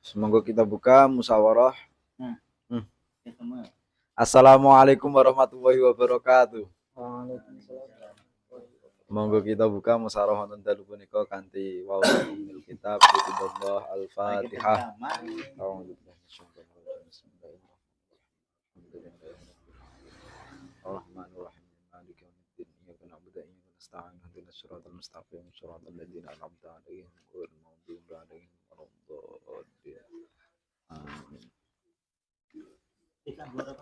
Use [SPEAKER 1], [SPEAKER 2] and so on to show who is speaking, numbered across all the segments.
[SPEAKER 1] Semoga kita buka musyawarah.
[SPEAKER 2] Hmm.
[SPEAKER 1] Hmm.
[SPEAKER 2] Ketemu.
[SPEAKER 1] Assalamualaikum warahmatullahi wabarakatuh.
[SPEAKER 2] Waalaikumsalam.
[SPEAKER 1] Monggo kita buka musyawarah wonten dalu punika kanthi waul kitab Bismillah Al-Fatihah. Bismillahirrahmanirrahim. Maliki yaumiddin. Iyyaka na'budu wa iyyaka nasta'in. Ihdinas siratal mustaqim. Shiratal ladzina an'amta 'alaihim ghairil maghdubi 'alaihim waladdallin. Amin.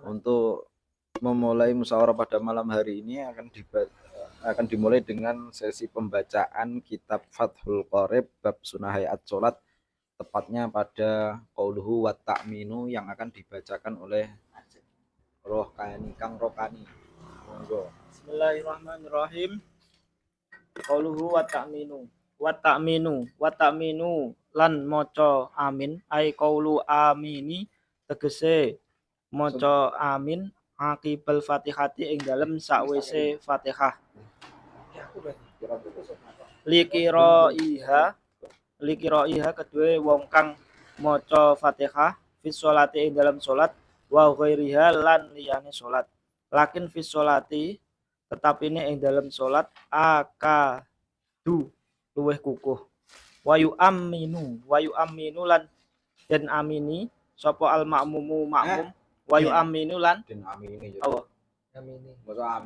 [SPEAKER 1] Untuk memulai musyawarah pada malam hari ini akan dimulai dengan sesi pembacaan kitab Fathul Qorib bab sunah hayat sholat, tepatnya pada qauluhu wa ta'minu yang akan dibacakan oleh Kang Rokani. Monggo.
[SPEAKER 2] Bismillahirrahmanirrahim. Qauluhu wa ta'minu. Wa ta'minu lan maca amin ai qaulu amini tegese maca amin aqibal Fatihati ing dalem sakwise Fatihah. Likira kedue wong kang maca Fatihah fi sholati ing dalam salat wa ghairiha lan liyane salat. Lakin fi sholati tetap ini ing dalam salat akadu luweh kukuh. Wayu aminu lan den amini sapa al makmumu makmum wayu aminu lan
[SPEAKER 1] Den amini.
[SPEAKER 2] Allah
[SPEAKER 1] Amini.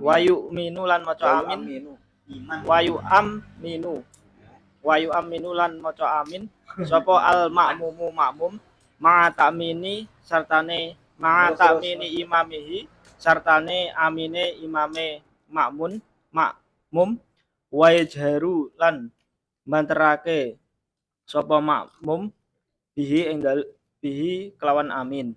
[SPEAKER 2] wayu minu lan maca amin wayu aminu lan maca amin sapa al makmumu makmum ma ta'mini sartane imamihi sartane amine imame makmum wa yajharu lan banterake sapa makmum bihi kelawan amin.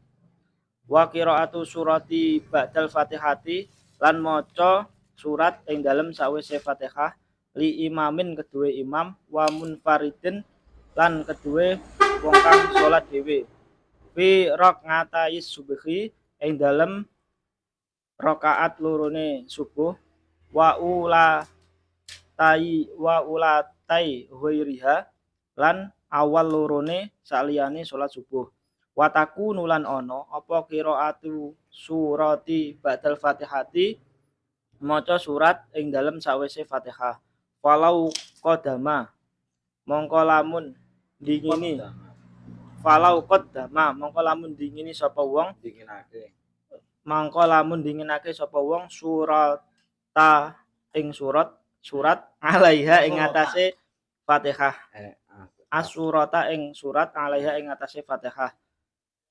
[SPEAKER 2] Wa qiraatu surati ba'dal Fatihati lan maca surat ing dalem sawise Fatihah li imamin kedue imam wa munfaridin lan kedue wong kang salat dhewe. Fi raqaatayis subhi ing dalem rakaat lorone subuh wa ulatai ghairiha lan awal lorone saliyane salat subuh. Wataku nulan ono apa qiraatu surati ba'dal Fatihati maca surat ing dalem sawise Fatihah. Falau qadama mongko lamun dingini sapa wong mongko lamun dinginake sapa wong surata ing surat alaiha ing atase Fatihah. Asurata ing surat alaiha ing atase Fatihah.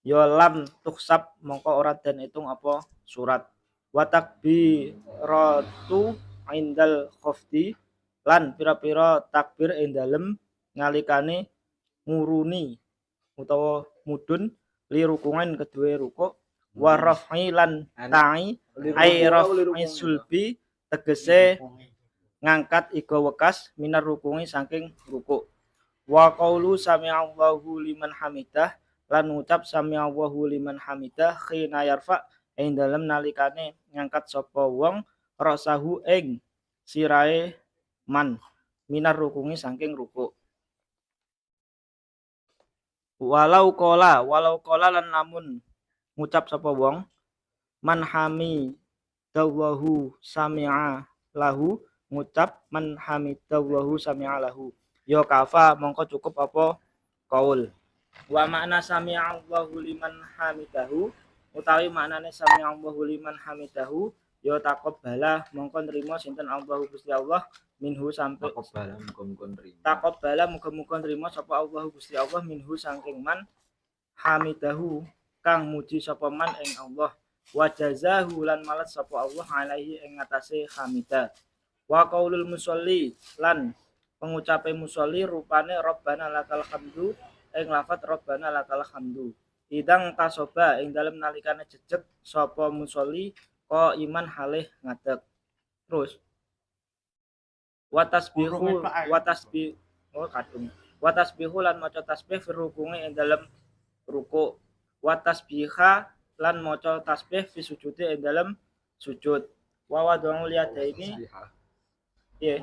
[SPEAKER 2] Ya lam tuksab mongko ora den itung apa surat. Wa takbiratu indal khafdi lan pira-pira takbir ing dalem ngalikane nguruni utawa mudun li rukungan kedue rukuk wa raf'i lan ta'i ai raf'i sulbi tegese ngangkat iga wekas minar rukungi saking rukuk. Wa qaulu sami'allahu liman hamidah lan ngucap sami'allahu liman hamidah khina yarfa ing dalem nalikane ngangkat sapa wong rasahu ing sirahe man minar rukungi saking rukuk. Walau kola lan namun ngucap sapa wong man hamidahu sami'a lahu ngucap man hamidahu sami'a lahu ya kafa mongko cukup apa qaul. Wa makna sami'a Allahu liman hamidahu utawi maknane sami'a Allahu liman hamidahu ya taqabbala mongko nrimo sinten Allahu Gusti Allah minhu sampai taqabbala muga-muga nrimo sapa Allahu Gusti Allah minhu saking man hamidahu kang muji sapa man ing Allah wa jazahu lan malat sapa Allah alaihi ing atase hamidah. Wa qaulul musolli lan pengucape musolli rupane Rabbana lakal hamdu ing lafat Rabbana lakal hamdu. Idang tasoba ing dalem nalikane jejeg sapa musolli ko iman halih ngadeg. Terus watasbihu lan maca tasbih fi rukunge ing dalem ruku. Watasbiha lan maca tasbih fi sujudi ing dalem sujud. Wa wadong lihat ini ya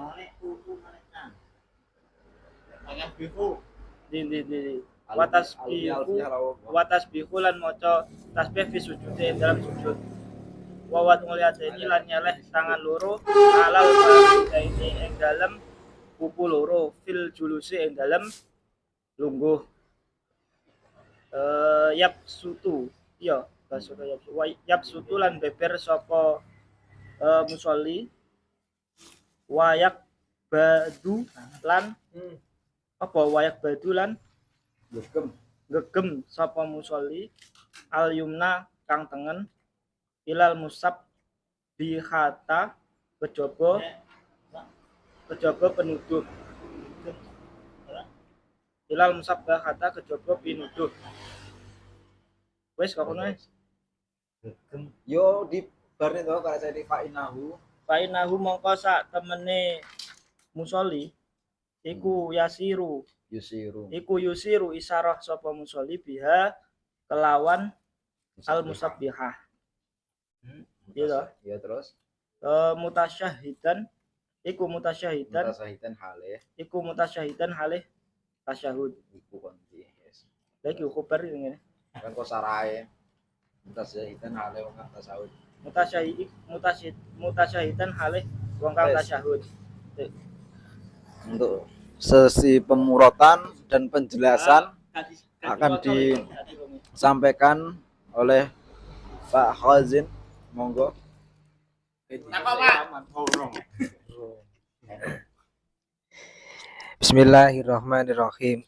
[SPEAKER 2] di wa tasbihu lan maca tasbih fi sujud dalam sujud. Wa wad'ul yadaini lan nyeleh tangan loro alal ini ing dalem pupu loro fil julusi ing dalem lungguh. Yap sutu iya bahasa yap sutu lan beber sapa musolli wayak badu lan apa wayak badu lan gegem sapa musolli al yumna kang tengen ilal musab bihata kejaba penuduh ilal musab bihata kejaba pinuduh. Wes kok ngono
[SPEAKER 1] Yo di barne to kalau saya di
[SPEAKER 2] fainahu mongko sak temene musolli iku yusiru isarah sapa musolli biha kelawan al musabbihah. Iya.
[SPEAKER 1] Ya terus
[SPEAKER 2] Mutasyahidan halih tasyahud
[SPEAKER 1] iku kon yes.
[SPEAKER 2] lagi kuper ngene
[SPEAKER 1] Kan kok sarae mutasyahidan hale wong kang tasawuf.
[SPEAKER 2] mutasyahidan halih wong kang tasyahud.
[SPEAKER 1] Untuk sesi pemurotan dan penjelasan akan disampaikan oleh Pak Khazin. Monggo.
[SPEAKER 3] Bismillahirrahmanirrahim.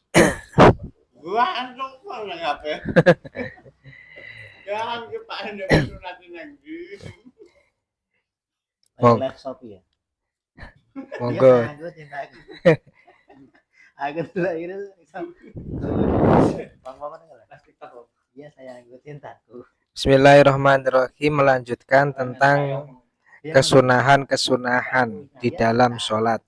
[SPEAKER 4] Gua antuk kok ngape. Jangan ke Pak Hendra sunatin lagi.
[SPEAKER 3] Live Shopee ya. Monggo.
[SPEAKER 4] Agak tuh ini iya saya ngikutin takut.
[SPEAKER 3] Bismillahirrahmanirrahim, melanjutkan tentang kesunahan di dalam sholat.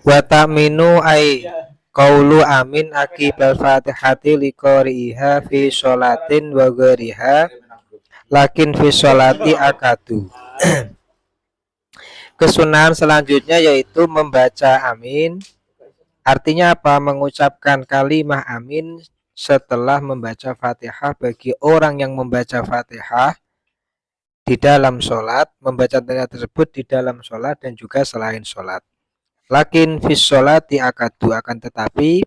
[SPEAKER 3] Wa ta'minu ai qaulu amin akibal fatihati liqari'iha fi sholatin wa ghairiha lakin fi sholati akadu. Kesunahan selanjutnya yaitu membaca amin. Artinya apa? Mengucapkan kalimah amin setelah membaca Fatihah bagi orang yang membaca Fatihah di dalam sholat, membaca ayat tersebut di dalam sholat dan juga selain sholat. Lakin fis sholati akadu, akan tetapi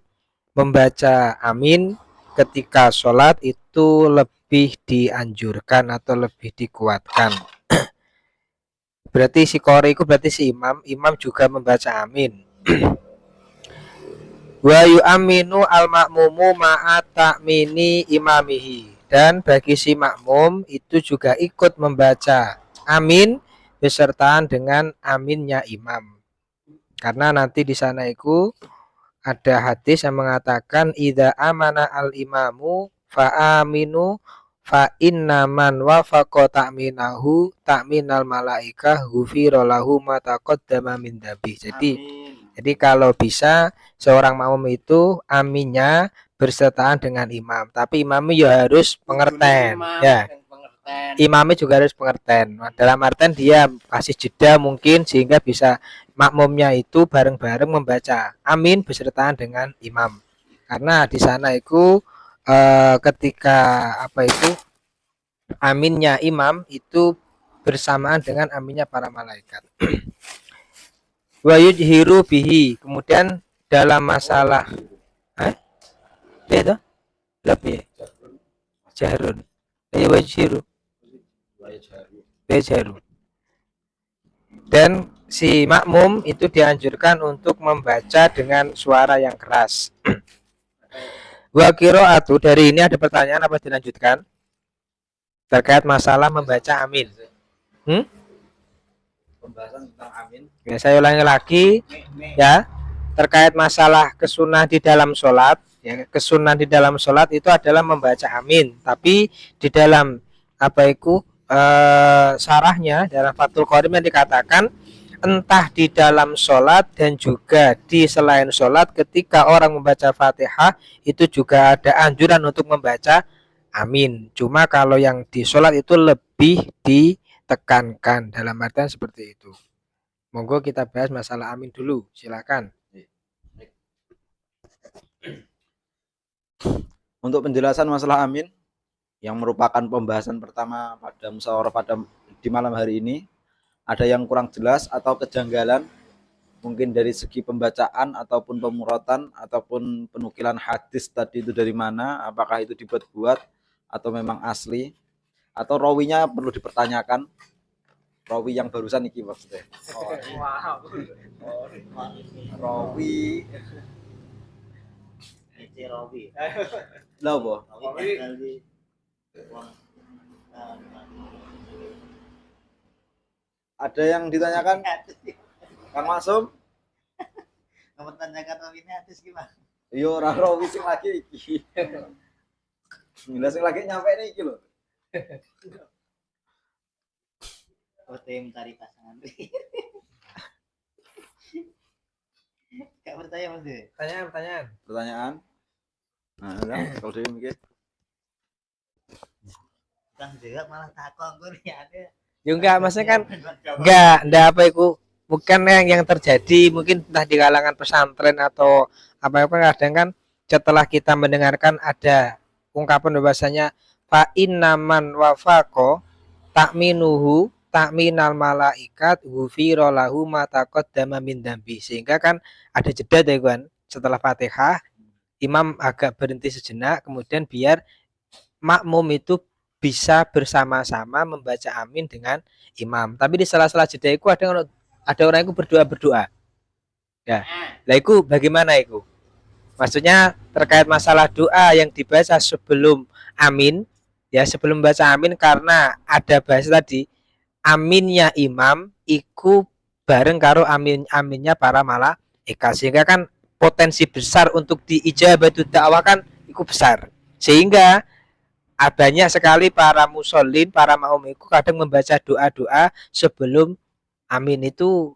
[SPEAKER 3] membaca amin ketika sholat itu lebih dianjurkan atau lebih dikuatkan. Berarti si qori itu berarti si imam juga membaca amin. Wa yu'aminu al-ma'mumu ma'a ta'mini imamihi, dan bagi si makmum itu juga ikut membaca amin besertaan dengan aminnya imam. Karena nanti di sana itu ada hadis yang mengatakan idza amana al-imamu fa aminu fa inna man wafaqa ta'minahu ta'minal malaikah ghufira lahu ma taqaddama min dhanbi. Jadi kalau bisa seorang makmum itu aminnya bersertaan dengan imam, tapi imamnya ya harus pengertian ya. Imamnya juga harus pengertian. Dalam artian dia kasih jeda mungkin sehingga bisa makmumnya itu bareng-bareng membaca amin bersertaan dengan imam. Karena di sana itu ketika aminnya imam itu bersamaan dengan aminnya para malaikat. Wa yujhiru bihi, kemudian dalam masalah itu lebih jahrun ya wajhiru dan si makmum itu dianjurkan untuk membaca dengan suara yang keras. Wa qiraatu, dari ini ada pertanyaan apa dilanjutkan terkait masalah membaca amin?
[SPEAKER 1] Pembahasan tentang amin.
[SPEAKER 3] Ya, saya ulangi lagi ya, terkait masalah kesunah di dalam sholat. Ya, kesunah di dalam sholat itu adalah membaca amin, tapi di dalam sarahnya dalam Fathul Qorib yang dikatakan entah di dalam sholat dan juga di selain sholat ketika orang membaca Fatihah itu juga ada anjuran untuk membaca amin. Cuma kalau yang di sholat itu lebih ditekankan, dalam artian seperti itu. Monggo kita bahas masalah amin dulu, silakan.
[SPEAKER 1] Untuk penjelasan masalah amin yang merupakan pembahasan pertama pada musyawarah pada di malam hari ini, ada yang kurang jelas atau kejanggalan mungkin dari segi pembacaan ataupun pemuratan ataupun penukilan hadis tadi itu dari mana, apakah itu dibuat-buat atau memang asli, atau rawinya perlu dipertanyakan, rawi yang barusan iki maksudnya.
[SPEAKER 2] Wow.
[SPEAKER 1] Rawi
[SPEAKER 4] Ece Robi.
[SPEAKER 1] lah apa?
[SPEAKER 4] Robi kali. Wong.
[SPEAKER 1] Ada yang ditanyakan Kang Masum?
[SPEAKER 4] Mempertanyakan Robi ini hadis gimana?
[SPEAKER 1] Yo ora rawi sing lagi iki. Gila sing lagi nyampe nih iki lho.
[SPEAKER 4] Oh, tim cari pasangan. Gak percaya Mas.
[SPEAKER 3] Pertanyaan.
[SPEAKER 1] Pertanyaan. Nah, kalau dia mikir
[SPEAKER 4] Kang jawab malah takon gue nih ada.
[SPEAKER 3] Ya enggak, maksudnya kan enggak apa itu bukan yang terjadi mungkin entah di kalangan pesantren atau apa kadang kan setelah kita mendengarkan ada ungkapan bahwasanya fa innaman wafaqo takminuhu takminal malaikat ghufira lahu ma taqaddama min dambi, sehingga kan ada jeda deh kan setelah Fatihah imam agak berhenti sejenak kemudian biar makmum itu bisa bersama-sama membaca amin dengan imam. Tapi di sela-sela jeda itu ada orang itu berdoa. Ya. Lah itu bagaimana itu? Maksudnya terkait masalah doa yang dibaca sebelum amin, ya sebelum baca amin, karena ada bahasa tadi aminnya imam iku bareng karo aminnya para malaikat, sehingga kan potensi besar untuk diijabatu dakwah kan iku besar. Sehingga banyak sekali para musholin, para makmum itu kadang membaca doa-doa sebelum amin. Itu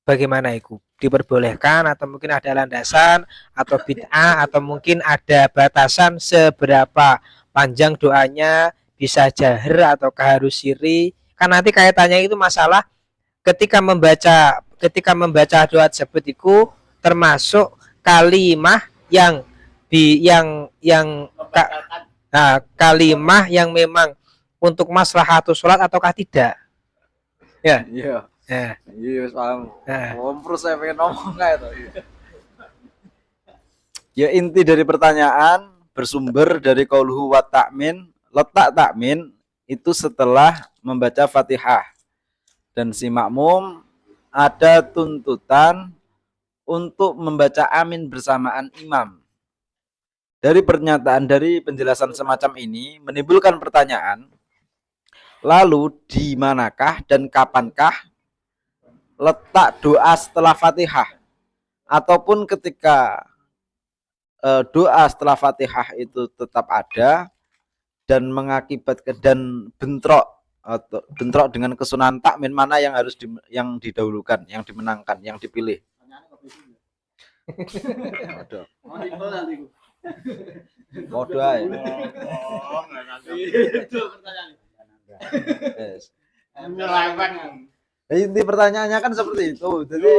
[SPEAKER 3] bagaimana itu? Diperbolehkan atau mungkin ada landasan atau bid'ah atau mungkin ada batasan seberapa panjang doanya, bisa jahar atau harus siri? Kan nanti kaitannya itu masalah ketika membaca doa tersebut itu termasuk kalimah yang nah, kalimah yang memang untuk maslahatul sholat ataukah tidak? Ya.
[SPEAKER 1] iya.
[SPEAKER 3] Ya.
[SPEAKER 1] Iya, paham.
[SPEAKER 3] Nah.
[SPEAKER 1] Terus saya pengen ngomong kayak itu. Ya inti dari pertanyaan bersumber dari qauluhu wa ta'min, letak takmin itu setelah membaca Fatihah. Dan si makmum ada tuntutan untuk membaca amin bersamaan imam. Dari pernyataan, dari penjelasan semacam ini menimbulkan pertanyaan, lalu di manakah dan kapankah letak doa setelah Fatihah? Ataupun ketika doa setelah Fatihah itu tetap ada dan mengakibatkan dan bentrok dengan kesunahan takmin, mana yang harus yang didahulukan, yang dimenangkan, yang dipilih? Ada. Kode aja.
[SPEAKER 4] Itu pertanyaan.
[SPEAKER 1] Yes.
[SPEAKER 4] Menyeleweng.
[SPEAKER 1] Inti pertanyaannya kan seperti itu. Jadi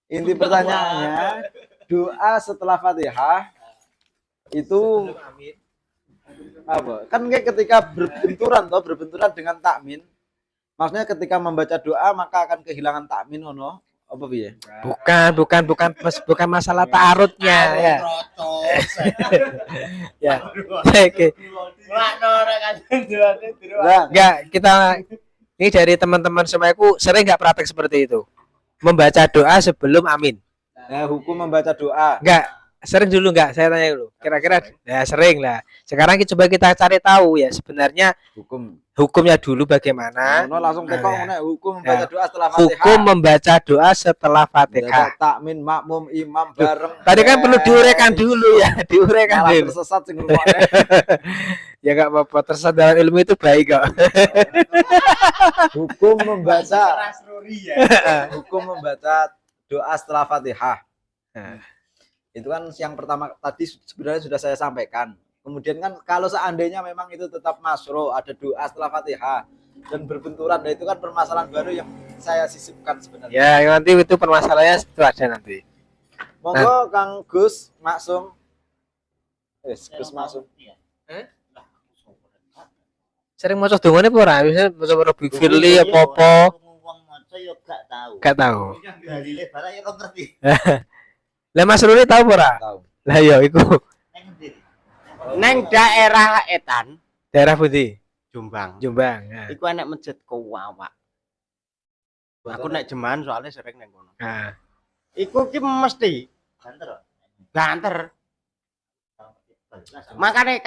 [SPEAKER 1] inti pertanyaannya doa setelah Fatihah itu apa? Kan kayak ketika berbenturan dengan takmin. Maksudnya ketika membaca doa maka akan kehilangan takmin ono. Apa piye?
[SPEAKER 3] Bukan masalah ta'arudnya ya. Ya. Oke. Enggak, kita ini dari teman-teman semuaku sering nggak praktek seperti itu. Membaca doa sebelum amin.
[SPEAKER 1] Ya, hukum membaca doa.
[SPEAKER 3] Enggak, sering dulu enggak? Saya tanya dulu. Kira-kira ya sering lah. Sekarang coba kita cari tahu ya sebenarnya hukumnya dulu bagaimana.
[SPEAKER 1] Langsung tekong hukum membaca doa setelah Fatihah.
[SPEAKER 3] Hukum membaca doa setelah Fatihah.
[SPEAKER 1] Takmin, makmum, imam bareng.
[SPEAKER 3] Tadi kan perlu diuraikan dulu ya, diuraikan dulu.
[SPEAKER 1] Tersesat sing
[SPEAKER 3] Ya enggak apa-apa, tersesat dalam ilmu itu baik kok.
[SPEAKER 1] Hukum membaca doa setelah Fatihah. Itu kan yang pertama tadi sebenarnya sudah saya sampaikan. Kemudian kan kalau seandainya memang itu tetap masro, ada doa setelah Fatihah dan berbenturan, nah itu kan permasalahan baru yang saya sisipkan sebenarnya.
[SPEAKER 3] Ya, nanti itu permasalahannya itu ada nanti.
[SPEAKER 1] Monggo Kang Gus Maksum. Wis masuk.
[SPEAKER 3] Sering maca dongane apa ora? Wis maca Rabbi Firli apa-apa.
[SPEAKER 4] Wong maca yo gak tahu.
[SPEAKER 3] Gak tahu.
[SPEAKER 4] Dalile barang yo ora ngerti.
[SPEAKER 3] Lah Mas Ruli tahu apa ora?
[SPEAKER 1] Tahu.
[SPEAKER 3] Lah ya iku
[SPEAKER 4] Neng ndi?
[SPEAKER 5] Neng daerah Etan,
[SPEAKER 3] daerah pundi?
[SPEAKER 5] Jombang.
[SPEAKER 3] Jombang. Nah.
[SPEAKER 5] Iku enek masjid Kuwawa. Aku nek jeman soalnya sering neng kono.
[SPEAKER 3] Nah.
[SPEAKER 5] Iku ki mesti
[SPEAKER 4] Banter.
[SPEAKER 5] banter. Makanya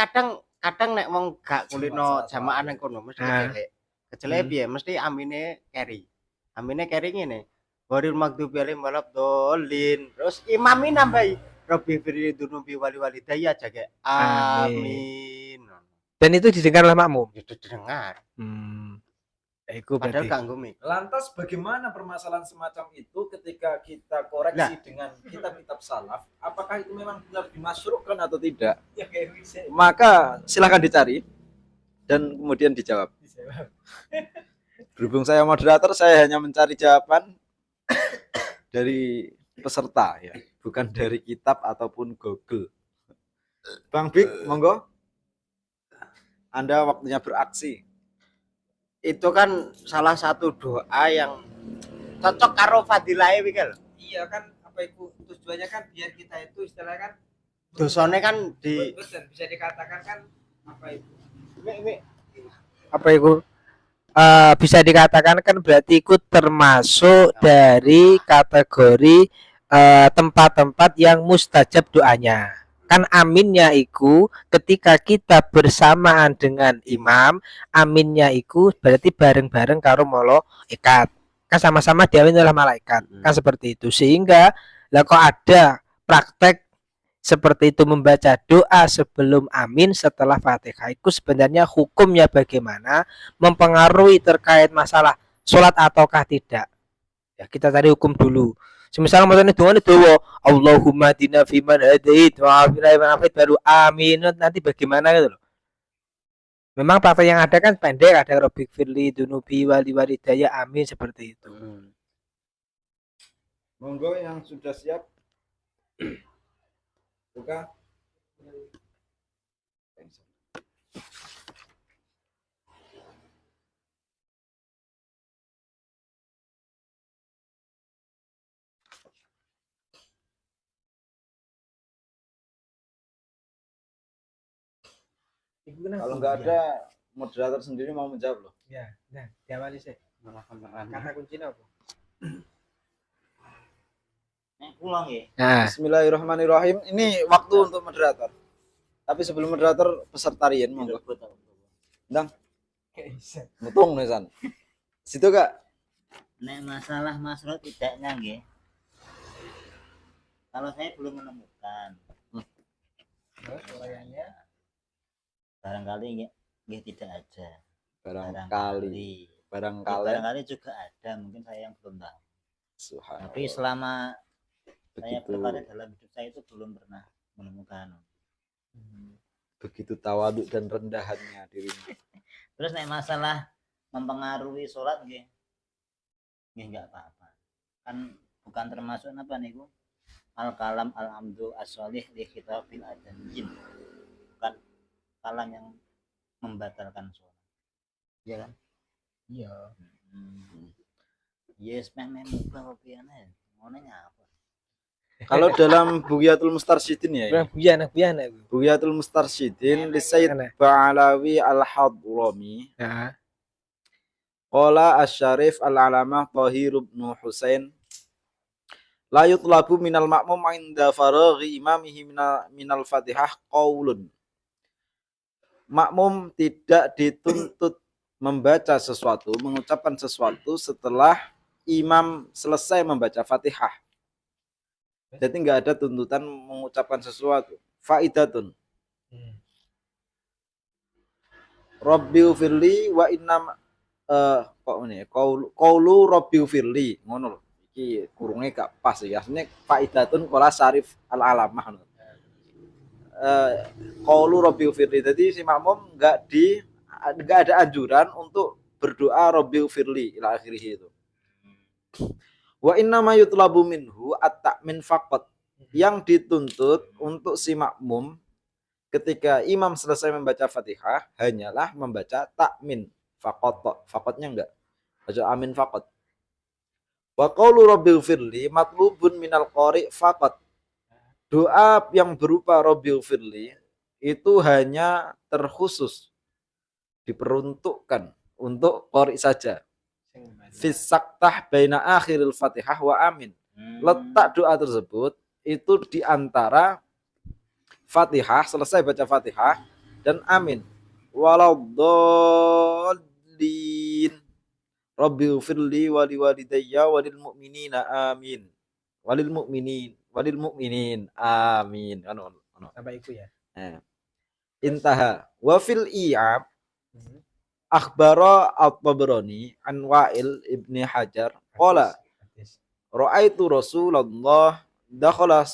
[SPEAKER 5] kadang nek wong gak kulino jamaah neng kono mesti kecelek. Kecelek piye? Mesti amine carry. Amine carry ngene. Ghairil maghdubi alaihim waladdallin. Terus imami nambahi Rabbi firli dunubi wali walidayya aja kayak amin.
[SPEAKER 3] Dan itu didengar oleh makmum.
[SPEAKER 5] Itu didengar.
[SPEAKER 3] Iku
[SPEAKER 5] Padahal
[SPEAKER 3] berarti.
[SPEAKER 5] gak ngumi.
[SPEAKER 1] Lantas bagaimana permasalahan semacam itu ketika kita koreksi dengan kitab-kitab salaf? Apakah itu memang benar dimasukkan atau tidak? Maka silahkan dicari dan kemudian dijawab. Berhubung saya moderator, saya hanya mencari jawaban dari peserta ya, bukan dari kitab ataupun Google. Bang Big, monggo. Anda waktunya beraksi.
[SPEAKER 5] Itu kan salah satu doa yang cocok karo fadilah iki lho.
[SPEAKER 3] Iya kan apa itu tujuannya kan biar kita itu istilahnya kan
[SPEAKER 5] Dosane kan di
[SPEAKER 3] dan bisa dikatakan kan apa itu?
[SPEAKER 5] Mik.
[SPEAKER 3] Apa itu? Bisa dikatakan kan berarti ikut termasuk dari kategori tempat-tempat yang mustajab doanya. Kan aminnya iku ketika kita bersamaan dengan imam, aminnya iku berarti bareng-bareng karo malaikat. Kan sama-sama diamin oleh malaikat. Kan seperti itu. Sehingga lah kok ada praktek seperti itu membaca doa sebelum amin setelah Fatihah. Itu sebenarnya hukumnya bagaimana, mempengaruhi terkait masalah sholat ataukah tidak. Ya, kita cari hukum dulu. Semisal macamnya doanya doa Allahumma dina fiman hadait wa afina man afait baru amin, nanti bagaimana gitu loh. Memang praktek yang ada kan pendek, ada Rabbik firli dunubi wali walidayya amin seperti itu.
[SPEAKER 1] Monggo yang sudah siap. Buka. Kalau nggak ada moderator sendiri mau menjawab loh.
[SPEAKER 3] Ya, nah, diawali sih. Kata kuncinya apa?
[SPEAKER 4] Nek pulang ya.
[SPEAKER 3] Nah,
[SPEAKER 1] Bismillahirrahmanirrahim. Ini waktu untuk moderator. Tapi sebelum moderator peserta Rian monggo. Ndang. Mutung nisan. Situ Kak.
[SPEAKER 4] Nek masalah masrot tidaknya nggih. Kalau saya belum menemukan. Barangkali nggih tidak ada.
[SPEAKER 1] Barangkali
[SPEAKER 4] Barangkali juga ada, mungkin saya yang belum tahu.
[SPEAKER 1] Subhanallah.
[SPEAKER 4] Tapi selama saya
[SPEAKER 1] begitu
[SPEAKER 4] berada dalam hidup saya itu belum pernah menemukan.
[SPEAKER 1] begitu tawaduk dan rendahannya dirinya.
[SPEAKER 4] Terus nek masalah mempengaruhi sholat nggih nggak apa-apa. Kan bukan termasuk apa niku? Al kalam al amdu as-sholih li khitabil adamiyyin. Bukan kalam yang membatalkan sholat. Iya kan?
[SPEAKER 3] iya.
[SPEAKER 4] Yes, memang muka piane. Ngononya apa?
[SPEAKER 1] Kalau dalam Bughyatul Mustarsyidin ya.
[SPEAKER 3] Kurang buyan itu.
[SPEAKER 1] Bughyatul Mustarsyidin li Sayyid Ba'alawi Al-Hadrami.
[SPEAKER 3] Nah,
[SPEAKER 1] Qala Asy-Syarif Al-Alamah Thahir bin Husain la yutlabu minal ma'mum 'inda faraghi imamihi minal Fatihah qaulun. Makmum tidak dituntut membaca sesuatu, mengucapkan sesuatu setelah imam selesai membaca Fatihah. Jadi nggak ada tuntutan mengucapkan sesuatu. Faidatun. Rabbil firli wa innam kok ini qaulu rabbil firli ngono lho. Iki kurunge gak pas ya. Asline faidatun qala Syarif Al-Alamah. Qaulu rabbil firli. Jadi si makmum enggak ada anjuran untuk berdoa rabbil firli ila akhirih itu. Wa inna ma yutlabu minhu at-ta'min faqat. Yang dituntut untuk si makmum ketika imam selesai membaca Fatihah hanyalah membaca takmin faqat. Faqatnya enggak. Baca amin faqat. Wa qaulu rabbighfirli matlubun minal qari faqat. Doa yang berupa rabbighfirli itu hanya terkhusus diperuntukkan untuk qari saja. Fis saktah baina akhiril Fatihah wa amin. Letak doa tersebut itu di antara Fatihah, selesai baca Fatihah dan amin. Waladdallin. Rabbighfirli wa liwalidayya walil mu'minina amin. Walil mu'minin amin.
[SPEAKER 3] Sampai itu ya.
[SPEAKER 1] Nah, intaha. Wa fil i'ab akhbara at-Tabrani an Wa'il ibni Hajar qala ra'aitu Rasulullah dakhala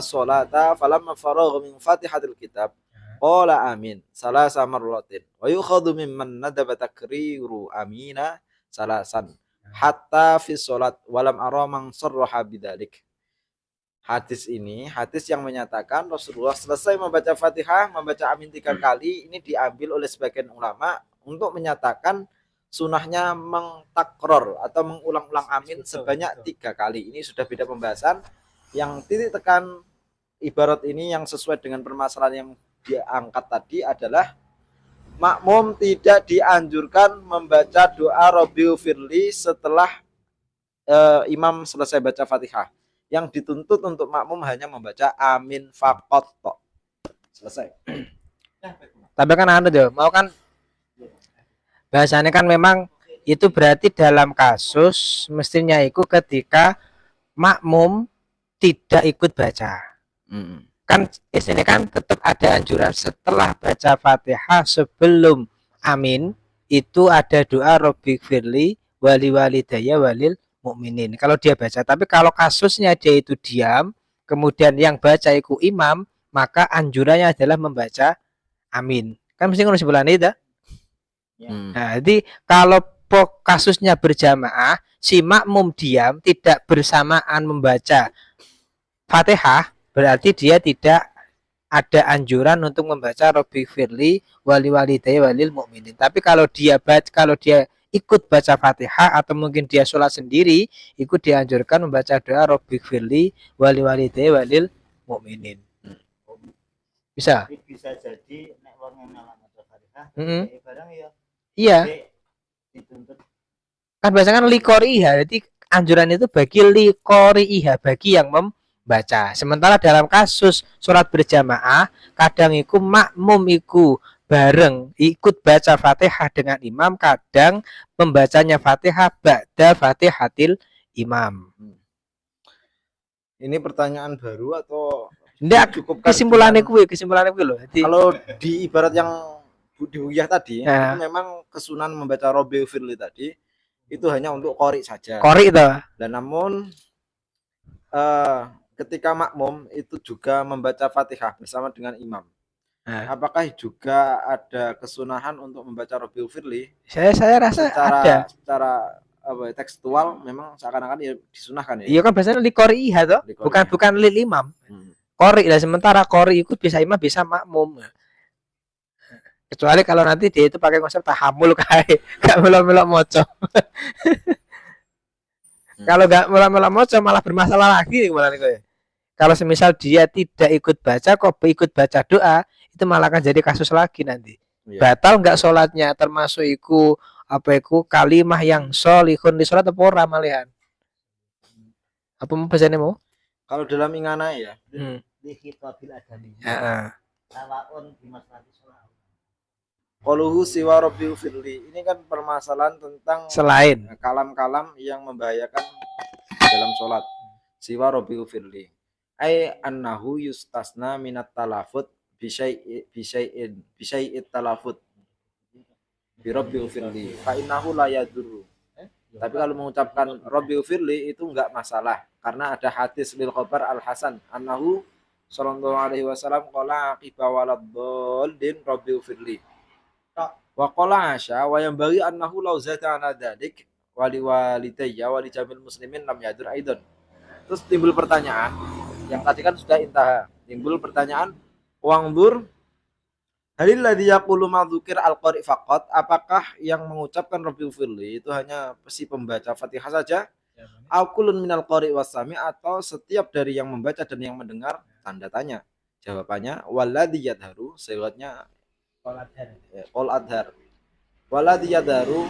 [SPEAKER 1] sholata falamma faragha min Fatihatil kitab qala amin salasa marratin wa yukhadhu mimman nadaba takriru amina salasan hatta fi sholat walam ara man sarraha bidzalik. Hadis ini hadis yang menyatakan Rasulullah selesai membaca Fatihah membaca amin 3 kali. Ini diambil oleh sebagian ulama untuk menyatakan sunahnya mengtakror atau mengulang-ulang amin sebanyak 3 kali. Ini sudah beda pembahasan. Yang titik tekan ibarat ini yang sesuai dengan permasalahan yang diangkat tadi adalah makmum tidak dianjurkan membaca doa Rabbighfirli setelah imam selesai baca Fatihah. Yang dituntut untuk makmum hanya membaca amin faqat. Selesai.
[SPEAKER 3] Tapi kan tuh, mau kan bahasanya kan memang itu berarti dalam kasus mestinya itu ketika makmum tidak ikut baca. Kan ini kan tetap ada anjuran setelah baca Fatihah sebelum amin itu ada doa Rabbighfirli wali walidayya walil mukminin kalau dia baca. Tapi kalau kasusnya dia itu diam kemudian yang baca itu imam, maka anjurannya adalah membaca amin. Kan mesti ngono sebelah itu. Nah, jadi kalau kasusnya berjamaah si makmum diam tidak bersamaan membaca Fatihah, berarti dia tidak ada anjuran untuk membaca Rabbighfirli wali walidayya walil mukminin. Tapi kalau dia ikut baca Fatihah atau mungkin dia sholat sendiri, ikut dianjurkan membaca doa Rabbighfirli wali walidayya walil mukminin. Bisa?
[SPEAKER 4] Bisa jadi nek wong nang maca Fatihah barang ya.
[SPEAKER 3] Iya. Kan biasanya kan liqoriha, jadi anjuran itu bagi liqoriha, bagi yang baca. Sementara dalam kasus sholat berjamaah kadang iku makmum iku bareng ikut baca Fatihah dengan imam, kadang membacanya Fatihah ba'da Fatihatil imam.
[SPEAKER 1] Ini pertanyaan baru atau
[SPEAKER 3] ndak kesimpulannya kuwi loh. Jadi,
[SPEAKER 1] kalau di ibarat yang di Buyah tadi itu memang kesunan membaca Rabbighfirli tadi itu hanya untuk qori saja.
[SPEAKER 3] Qori itu.
[SPEAKER 1] Dan namun ketika makmum itu juga membaca Fatihah bersama dengan imam. Apakah juga ada kesunahan untuk membaca Rabbighfirli?
[SPEAKER 3] Saya rasa ada.
[SPEAKER 1] Secara tekstual memang seakan-akan ya disunahkan ya.
[SPEAKER 3] Iya kan biasanya li qori'ah toh, bukan lil imam. Qori lah, sementara qori ikut bisa imam bisa makmum. Kecuali kalau nanti dia itu pakai konsep tahamul kayak gak melok-melok moco. Kalau gak melok-melok moco malah bermasalah lagi gimana nih. Kalau semisal dia tidak ikut baca kok ikut baca doa, itu malah akan jadi kasus lagi nanti. Batal nggak sholatnya, termasuk iku kalimah yang sholihun di sholat apa ora malihan. Apa mau bahasanya mau?
[SPEAKER 1] Kalau dalam ingana ya.
[SPEAKER 4] Di khitabil adami. Tawaun di maslahati sholat.
[SPEAKER 1] Qaluhu siwa Rabbighfirli. Ini kan permasalahan tentang
[SPEAKER 3] selain
[SPEAKER 1] kalam-kalam yang membahayakan dalam sholat. Siwa Rabbighfirli. Ai annahu yustasna minat talafut bisyai'it talafut bi Rabbighfirli fa innahu la yadurru. Tapi kalau mengucapkan Rabbighfirli itu enggak masalah karena ada hadis lil khabar al hasan annahu sallallahu alaihi wasallam qala aqiba waladdallin Rabbighfirli wa qala asya wa yang bagi annahu law zata ana dzalik wali walidayya wali jamil muslimin lam yadur aidan. Terus timbul pertanyaan yang tadi kan sudah intaha, timbul pertanyaan wangdur Halil ladzi yaqulu madzukir al-qari faqat, apakah yang mengucapkan Rabbil firli itu hanya si pembaca Fatihah saja? Akulun minal qari wasami, atau setiap dari yang membaca dan yang mendengar? Tanda tanya. Jawabannya waladzi yadharu, segatnya qol adhar. Waladzi yadharu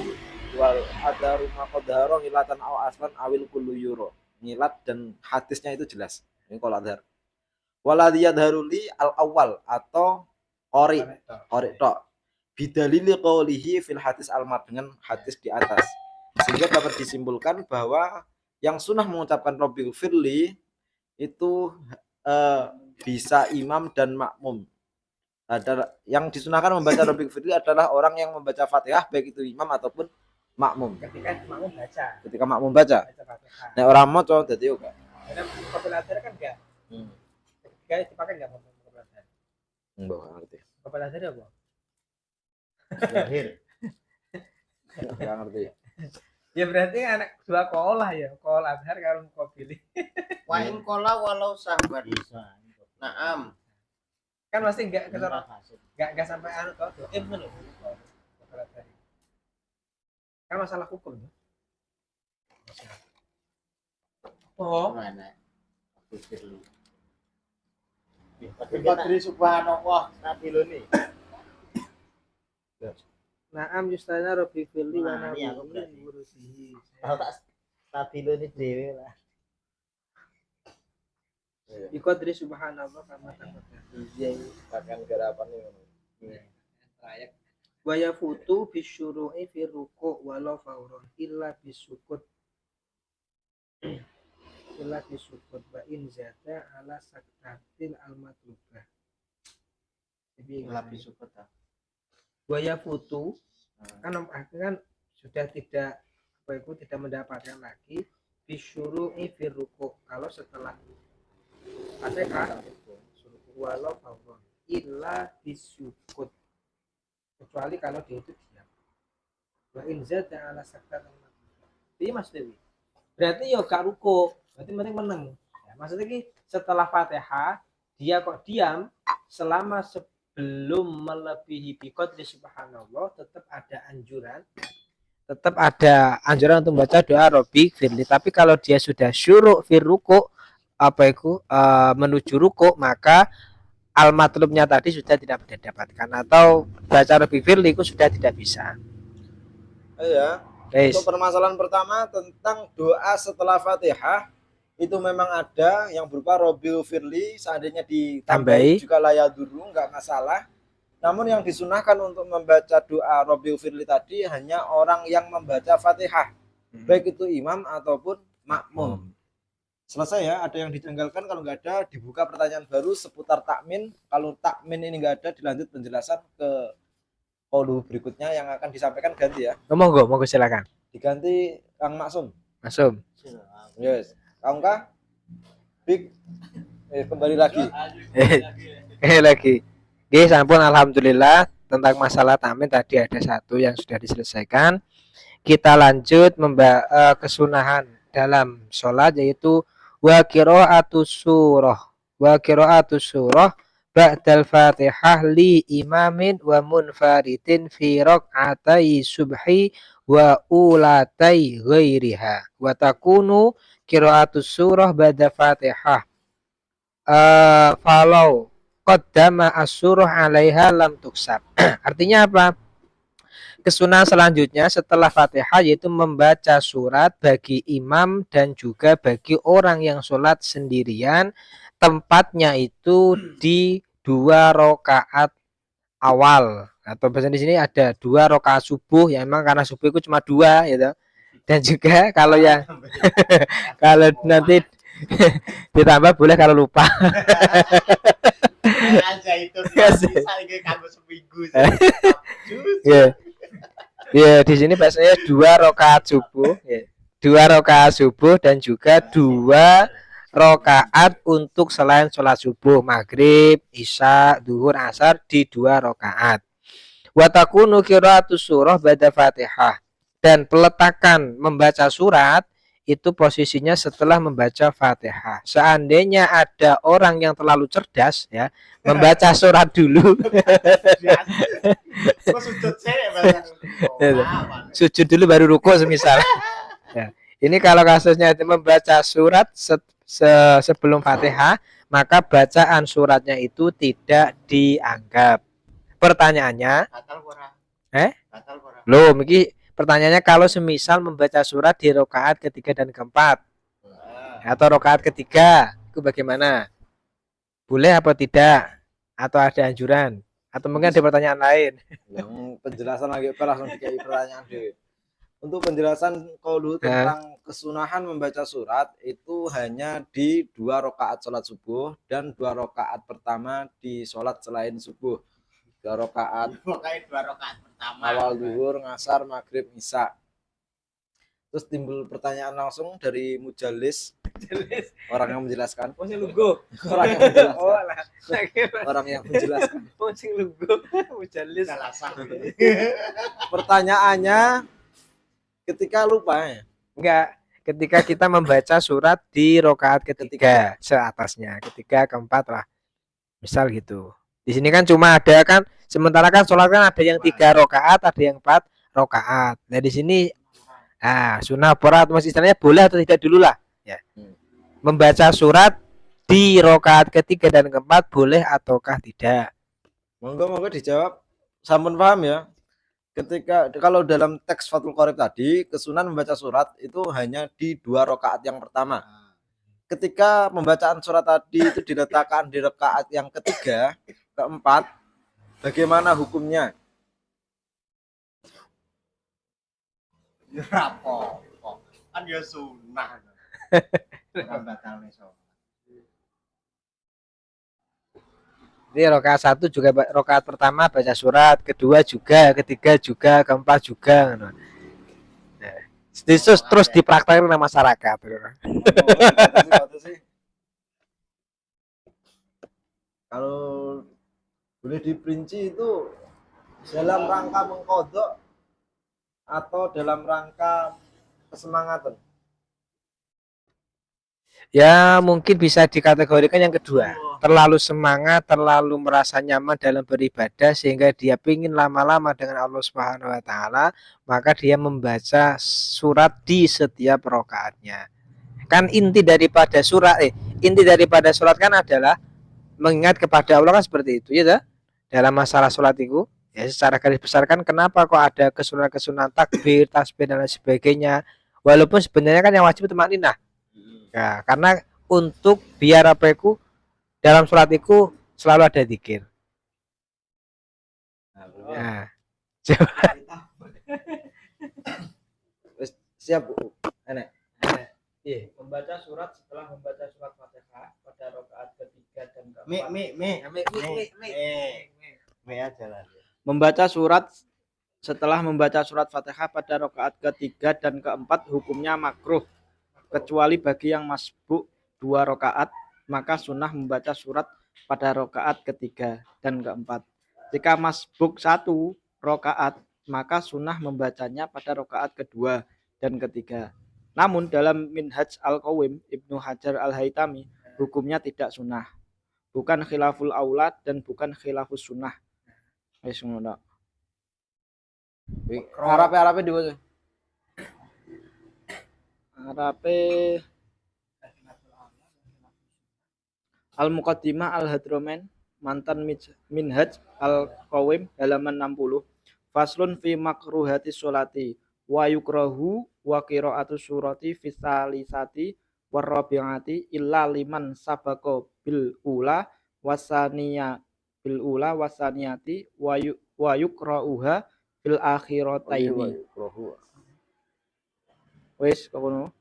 [SPEAKER 1] wal adharu maqadharu ngilatan aw aslan awil kullu yuro. Ngilat dan hadisnya itu jelas. Ini qol adhar. Waladzi yadharu li al awal, atau qari tok. Bidalili qawlihi fil hadis almar, dengan hadis di atas. Sehingga dapat disimpulkan bahwa yang sunnah mengucapkan Rabbil firli itu bisa imam dan makmum. Ada yang disunahkan membaca Rabbil firli adalah orang yang membaca Fatihah, baik itu imam ataupun makmum. Ketika makmum baca. Nek orang maca dadi yo gak.
[SPEAKER 3] Karena kopelater kan enggak. Ketika dipakai enggak kopelater.
[SPEAKER 1] Mbah ngerti.
[SPEAKER 3] Kopelater apa?
[SPEAKER 4] Lahir.
[SPEAKER 1] Enggak ngerti.
[SPEAKER 3] Ya berarti anak dua kolah ya, kol azhar karo kopili.
[SPEAKER 5] Wa in qala walau sahabat.
[SPEAKER 4] Bisa.
[SPEAKER 5] Naam.
[SPEAKER 3] Kan pasti enggak
[SPEAKER 4] Murah
[SPEAKER 3] kesana.
[SPEAKER 4] hasil.
[SPEAKER 3] Enggak sampai anu toh. Ngono lho. Kopelater. Kan masalah hukum tuh. Oh,
[SPEAKER 4] Mana? Pikir lu.
[SPEAKER 5] Qadri subhanallah.
[SPEAKER 4] Stabilun nih.
[SPEAKER 3] Naam yustana Rabbi firli wa
[SPEAKER 4] Nah, ini aku
[SPEAKER 3] nabi
[SPEAKER 4] berarti.
[SPEAKER 3] urusihi.
[SPEAKER 4] Kalau tak stabilun ini dewe lah.
[SPEAKER 3] Iqadri subhanallah kama taqaddam.
[SPEAKER 1] Iya, akan garapan ini.
[SPEAKER 3] Wa yafutu bisyuru'i fi ruku' walau fauron illa bisukut. Illa bisukut wa in zada ala saktatil al-matlubah.
[SPEAKER 5] Lebih syukur ta.
[SPEAKER 3] Wa yafutu kan sudah tidak apa itu tidak mendapatkan lagi bisyuru'i fi ruku' kalau setelah Fatihah walau fauron illa bisukut, kecuali kalau dia itu diam. Wa in zada ala saktatil al-matlubah. Ini Mas Dewi. Berarti ya gak ruku, berarti penting meneng. Ya, maksudnya ki setelah Fatihah dia kok diam selama sebelum melebihi biqadri subhanallah, tetap ada anjuran untuk membaca doa Robbi firli. Tapi kalau dia sudah syuruk fir ruku, apa itu menuju ruku, maka al matlubnya tadi sudah tidak didapatkan, atau baca Robbi firli itu sudah tidak bisa.
[SPEAKER 1] Iya.
[SPEAKER 3] Guys,
[SPEAKER 1] Untuk permasalahan pertama tentang doa setelah Fatihah, itu memang ada yang berupa Rabbil firli, seandainya
[SPEAKER 3] Tambahi.
[SPEAKER 1] ditambahi juga layak dulu, nggak masalah. Namun yang disunahkan untuk membaca doa Rabbil firli tadi hanya orang yang membaca Fatihah, baik itu imam ataupun makmum. Selesai ya. Ada yang dijanggalkan? Kalau nggak ada, dibuka pertanyaan baru seputar takmin. Kalau takmin ini nggak ada, dilanjut penjelasan ke qaulu berikutnya yang akan disampaikan. Ganti ya.
[SPEAKER 3] monggo silakan.
[SPEAKER 1] Diganti Kang Maksum.
[SPEAKER 3] Masuk.
[SPEAKER 1] Yes. Kang Kah? Big. Kembali lagi.
[SPEAKER 3] Lagi. Oke, sampun alhamdulillah tentang masalah takmin tadi ada satu yang sudah diselesaikan. Kita lanjut kesunahan dalam sholat, yaitu wa qira'atus surah ba'dal Fatihah li imamin wa munfaridin fi raq'atai subhi wa ulatai ghairiha wa takunu qira'atus surah ba'da Fatihah falau qaddama as-surah 'alaiha lam tuksab. Artinya apa? Kesunahan selanjutnya setelah Fatihah yaitu membaca surat bagi imam dan juga bagi orang yang sholat sendirian. Tempatnya itu di 2 rakaat awal, atau bahasa di sini ada 2 rakaat subuh, ya memang karena subuh itu cuma 2 gitu. Dan juga kalau yang kalau nanti ditambah boleh kalau lupa.
[SPEAKER 5] Aja itu saling kanggo seminggu.
[SPEAKER 3] Ya. Ya, di sini bahasanya 2 rakaat subuh, ya. 2 rakaat subuh dan juga 2 rakaat untuk selain sholat subuh, maghrib, isya, duhur, asar di 2 rakaat. Wa takunu qira'atus surah ba'da Fatihah, dan peletakan membaca surat itu posisinya setelah membaca Fatihah. Seandainya ada orang yang terlalu cerdas ya, membaca surat dulu. Sujud dulu baru ruku semisal. Ya. Ini kalau kasusnya itu membaca surat sebelum Fatihah, maka bacaan suratnya itu tidak dianggap. Pertanyaannya, loh, Miki, pertanyaannya kalau semisal membaca surat di rakaat ketiga dan keempat atau rakaat ketiga, itu bagaimana? Boleh apa tidak? Atau ada anjuran? Atau mungkin ada pertanyaan lain?
[SPEAKER 1] Yang penjelasan lagi langsung dikai pertanyaan deh. Untuk penjelasan qaulu tentang kesunahan membaca surat itu hanya di 2 rakaat sholat subuh dan 2 rakaat pertama di sholat selain subuh. 2 rakaat
[SPEAKER 5] pertama
[SPEAKER 1] awal zuhur, ngasar, maghrib, isya. Terus timbul pertanyaan langsung dari Mujalis, orang yang menjelaskan.
[SPEAKER 3] Oh, sing lugu.
[SPEAKER 1] Orang yang menjelaskan.
[SPEAKER 3] Oh, lah.
[SPEAKER 1] Orang yang menjelaskan.
[SPEAKER 3] Oh, sing lugu. Mujalis.
[SPEAKER 1] Pertanyaannya ketika lupa ya.
[SPEAKER 3] Enggak, ketika kita membaca surat di rakaat ketiga seatasnya, ketiga keempat lah. Misal gitu. Di sini kan cuma ada kan, sementara kan sholat kan ada yang 3 rakaat, ada yang 4 rakaat. Nah di sini sunnah berat, mas istilahnya boleh atau tidak dulu lah. Ya. Membaca surat di rakaat ketiga dan keempat boleh ataukah tidak?
[SPEAKER 1] Monggo dijawab. Sampun paham ya. Ketika kalau dalam teks Fathul Qorib tadi, kesunahan membaca surat itu hanya di 2 rakaat yang pertama. Ketika pembacaan surat tadi itu diletakkan di rakaat yang ketiga, keempat, bagaimana hukumnya?
[SPEAKER 5] rapopo kan ya sunah kan batal sholat.
[SPEAKER 3] Jadi rakaat 1 juga rakaat pertama baca surat, kedua juga, ketiga juga, keempat juga. Nah, terus dipraktekkan oleh masyarakat.
[SPEAKER 1] Kalau boleh diperinci itu dalam rangka mengkodok atau dalam rangka kesemangatan?
[SPEAKER 3] Ya mungkin bisa dikategorikan yang kedua, terlalu semangat, terlalu merasa nyaman dalam beribadah sehingga dia ingin lama-lama dengan Allah Subhanahu wa taala, maka dia membaca surat di setiap rakaatnya. Kan inti daripada surat kan adalah mengingat kepada Allah kan seperti itu ya. Dalam masalah surat itu ya secara garis besar kan kenapa kok ada kesunahan takbir, tasbih dan lain sebagainya. Walaupun sebenarnya kan yang wajib itu makninah. Ya, karena untuk biar apa itu dalam sholat itu selalu ada zikir. Nah,
[SPEAKER 1] siap Bu. Enak.
[SPEAKER 2] Iya, membaca surat setelah membaca surat Fatihah pada rakaat ketiga dan keempat.
[SPEAKER 5] aja lah.
[SPEAKER 2] Membaca surat setelah membaca surat Fatihah pada rakaat ketiga dan keempat hukumnya makruh kecuali bagi yang masbuk 2 rakaat, maka sunnah membaca surat pada rakaat ketiga dan keempat. Jika masbuk 1 rakaat, maka sunnah membacanya pada rakaat kedua dan ketiga. Namun dalam Minhaj Al-Qawim Ibnu Hajar Al-Haytami hukumnya tidak sunnah, bukan khilaful aulad dan bukan khilafus sunnah. Wis ngono.
[SPEAKER 1] Arape diwaca.
[SPEAKER 2] Arape Al-Muqaddimah Al-Hadramain mantan Minhaj Al-Qawim halaman 60. Faslun fi makruhati sholati wa yukrahu wa qira'atu surati fi salisati warabi'ati illa liman sabaqa bil ula wasaniya bil ula wasaniyati wa yukrauha fil akhirataini. Wis kono.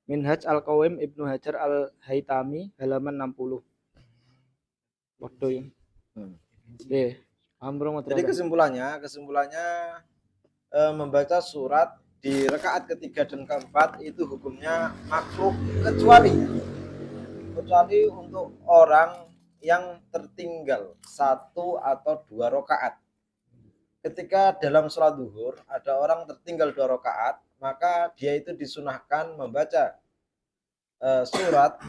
[SPEAKER 2] Minhaj Al-Qawim Ibnu Hajar Al-Haytami halaman 60. Waduh ya.
[SPEAKER 1] Jadi kesimpulannya membaca surat di rakaat ketiga dan keempat itu hukumnya makruh kecuali untuk orang yang tertinggal 1 atau 2 rakaat. Ketika dalam sholat zuhur ada orang tertinggal 2 rakaat, maka dia itu disunahkan membaca surat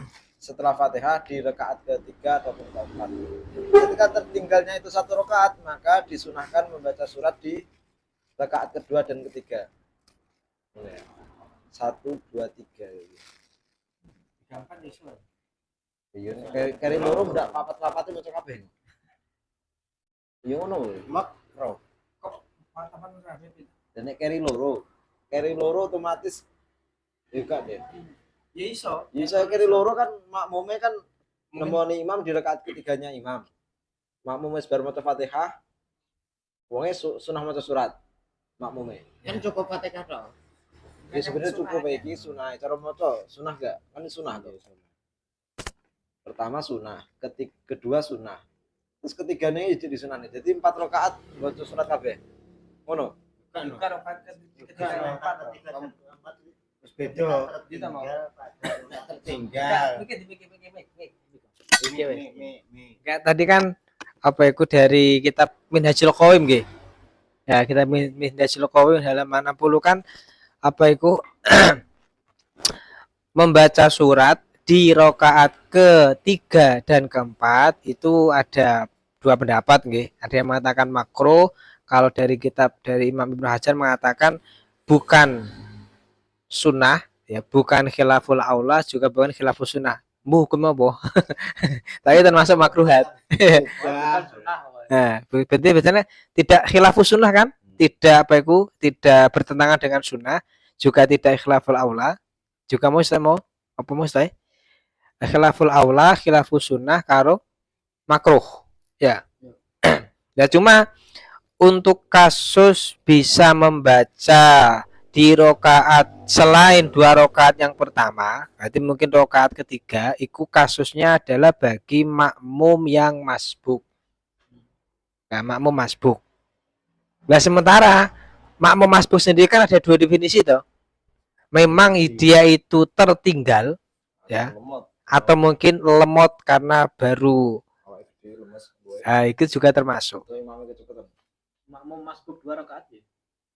[SPEAKER 1] setelah Fatihah di rakaat ketiga ataupun keempat. Ketika tertinggalnya itu satu rakaat, maka disunahkan membaca surat di rakaat kedua dan ketiga. Satu, dua, tiga.
[SPEAKER 3] Gampang iso.
[SPEAKER 1] Iya, kari loro ndak papat-papat itu macam kabeh. Iya ngono. Makro.
[SPEAKER 3] Teman rame.
[SPEAKER 1] Dan nek kari loro otomatis juga deh.
[SPEAKER 3] Ya iso.
[SPEAKER 1] Ya saya kari loro kan makmume kan nemoni imam di rakaat ketiganya imam. Makmum wis bar maca Fatihah. Wonge sunah maca surat. Makmume.
[SPEAKER 5] Kan cukup Fatihah tok.
[SPEAKER 1] Ya sebenarnya cukup iki sunah. Cara maca sunah enggak? Kan sunah tuh. Pertama sunah, kedua sunah. Terus ketiganya jadi sunah. Jadi 4 rakaat baca surat kabeh. Ngono.
[SPEAKER 3] Bukan rakaat ketiga keempat.
[SPEAKER 5] Wis beda.
[SPEAKER 3] Kita mau
[SPEAKER 5] Tertinggal.
[SPEAKER 3] Kayak tadi kan apa itu dari kitab Minhajul Qawim nggih. Ya, kita Minhajul Qawim halaman 60 kan apa itu membaca surat di rakaat ketiga dan keempat itu ada dua pendapat nggih. Ada yang mengatakan makruh, kalau dari kitab dari Imam Ibnu Hajar mengatakan bukan sunnah, ya bukan khilaful aula juga bukan khilafus sunnah. Hukum apa? Tapi termasuk makruhat. Nah, berarti biasanya tidak khilafus sunnah kan? Tidak apa itu? Tidak bertentangan dengan sunnah, juga tidak khilaful aula. Juga mau apa mau khilaful aula, khilafus sunnah karo makruh. Ya. Ya cuma untuk kasus bisa membaca di rokaat selain 2 rokaat yang pertama, berarti mungkin rokaat ketiga, itu kasusnya adalah bagi makmum yang masbuk. Nah, makmum masbuk. Nah, sementara makmum masbuk sendiri kan ada 2 definisi toh. Memang dia itu tertinggal, ya, atau mungkin lemot karena baru. Nah, itu juga termasuk.
[SPEAKER 2] Makmum masbuk 2 rakaat ya.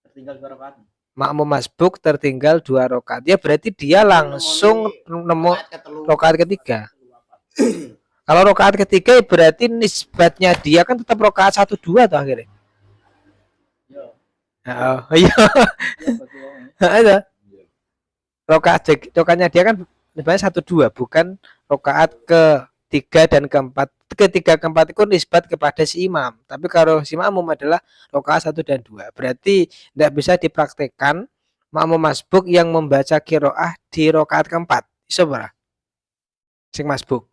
[SPEAKER 2] Tertinggal 2 rakaat.
[SPEAKER 3] Makmum masbuk tertinggal 2 rakaat. Ya berarti dia langsung nemu rakaat ketiga. Kalau rakaat ketiga berarti nisbatnya dia kan tetap rakaat 1 2 tuh akhirnya. Oh, iya. Ada. Rakaatnya dia kan nisbatnya 1 2 bukan rakaat ketiga dan keempat. Ketiga keempat itu nisbat kepada si imam. Tapi kalau si makmum adalah rakaat 1 dan 2. Berarti tidak bisa dipraktekkan makmum masbuk yang membaca qiraah di rakaat keempat. Iso ora? Sing masbuk.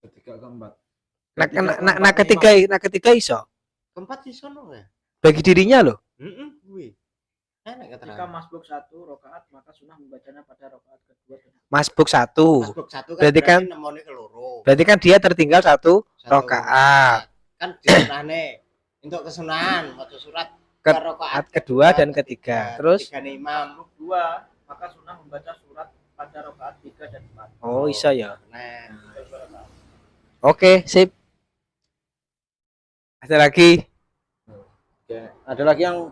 [SPEAKER 1] Ketiga keempat.
[SPEAKER 3] Nah, ketiga iso.
[SPEAKER 5] Keempat iso no ya?
[SPEAKER 3] Bagi dirinya loh.
[SPEAKER 5] Kuwi. Enak
[SPEAKER 2] Jika
[SPEAKER 5] keterangan.
[SPEAKER 2] masbuk 1 rakaat maka sunah membacanya pada rakaat kedua dan
[SPEAKER 3] Masbuk 1.
[SPEAKER 5] Masbuk 1 kan
[SPEAKER 3] Berarti kan-
[SPEAKER 5] nemoni keloro.
[SPEAKER 3] Berarti kan dia tertinggal 1 rakaat.
[SPEAKER 5] Kan disunahne untuk kesunahan maca surat
[SPEAKER 3] Ke-
[SPEAKER 5] rakaat
[SPEAKER 3] kedua dan ketiga. Terus
[SPEAKER 5] ketigane imam.
[SPEAKER 2] masbuk 2 maka sunah membaca surat pada rakaat 3 dan 4.
[SPEAKER 3] oh iso ya.
[SPEAKER 5] Nah,
[SPEAKER 3] Oke, sip. Ada lagi?
[SPEAKER 1] Oke. Ada lagi yang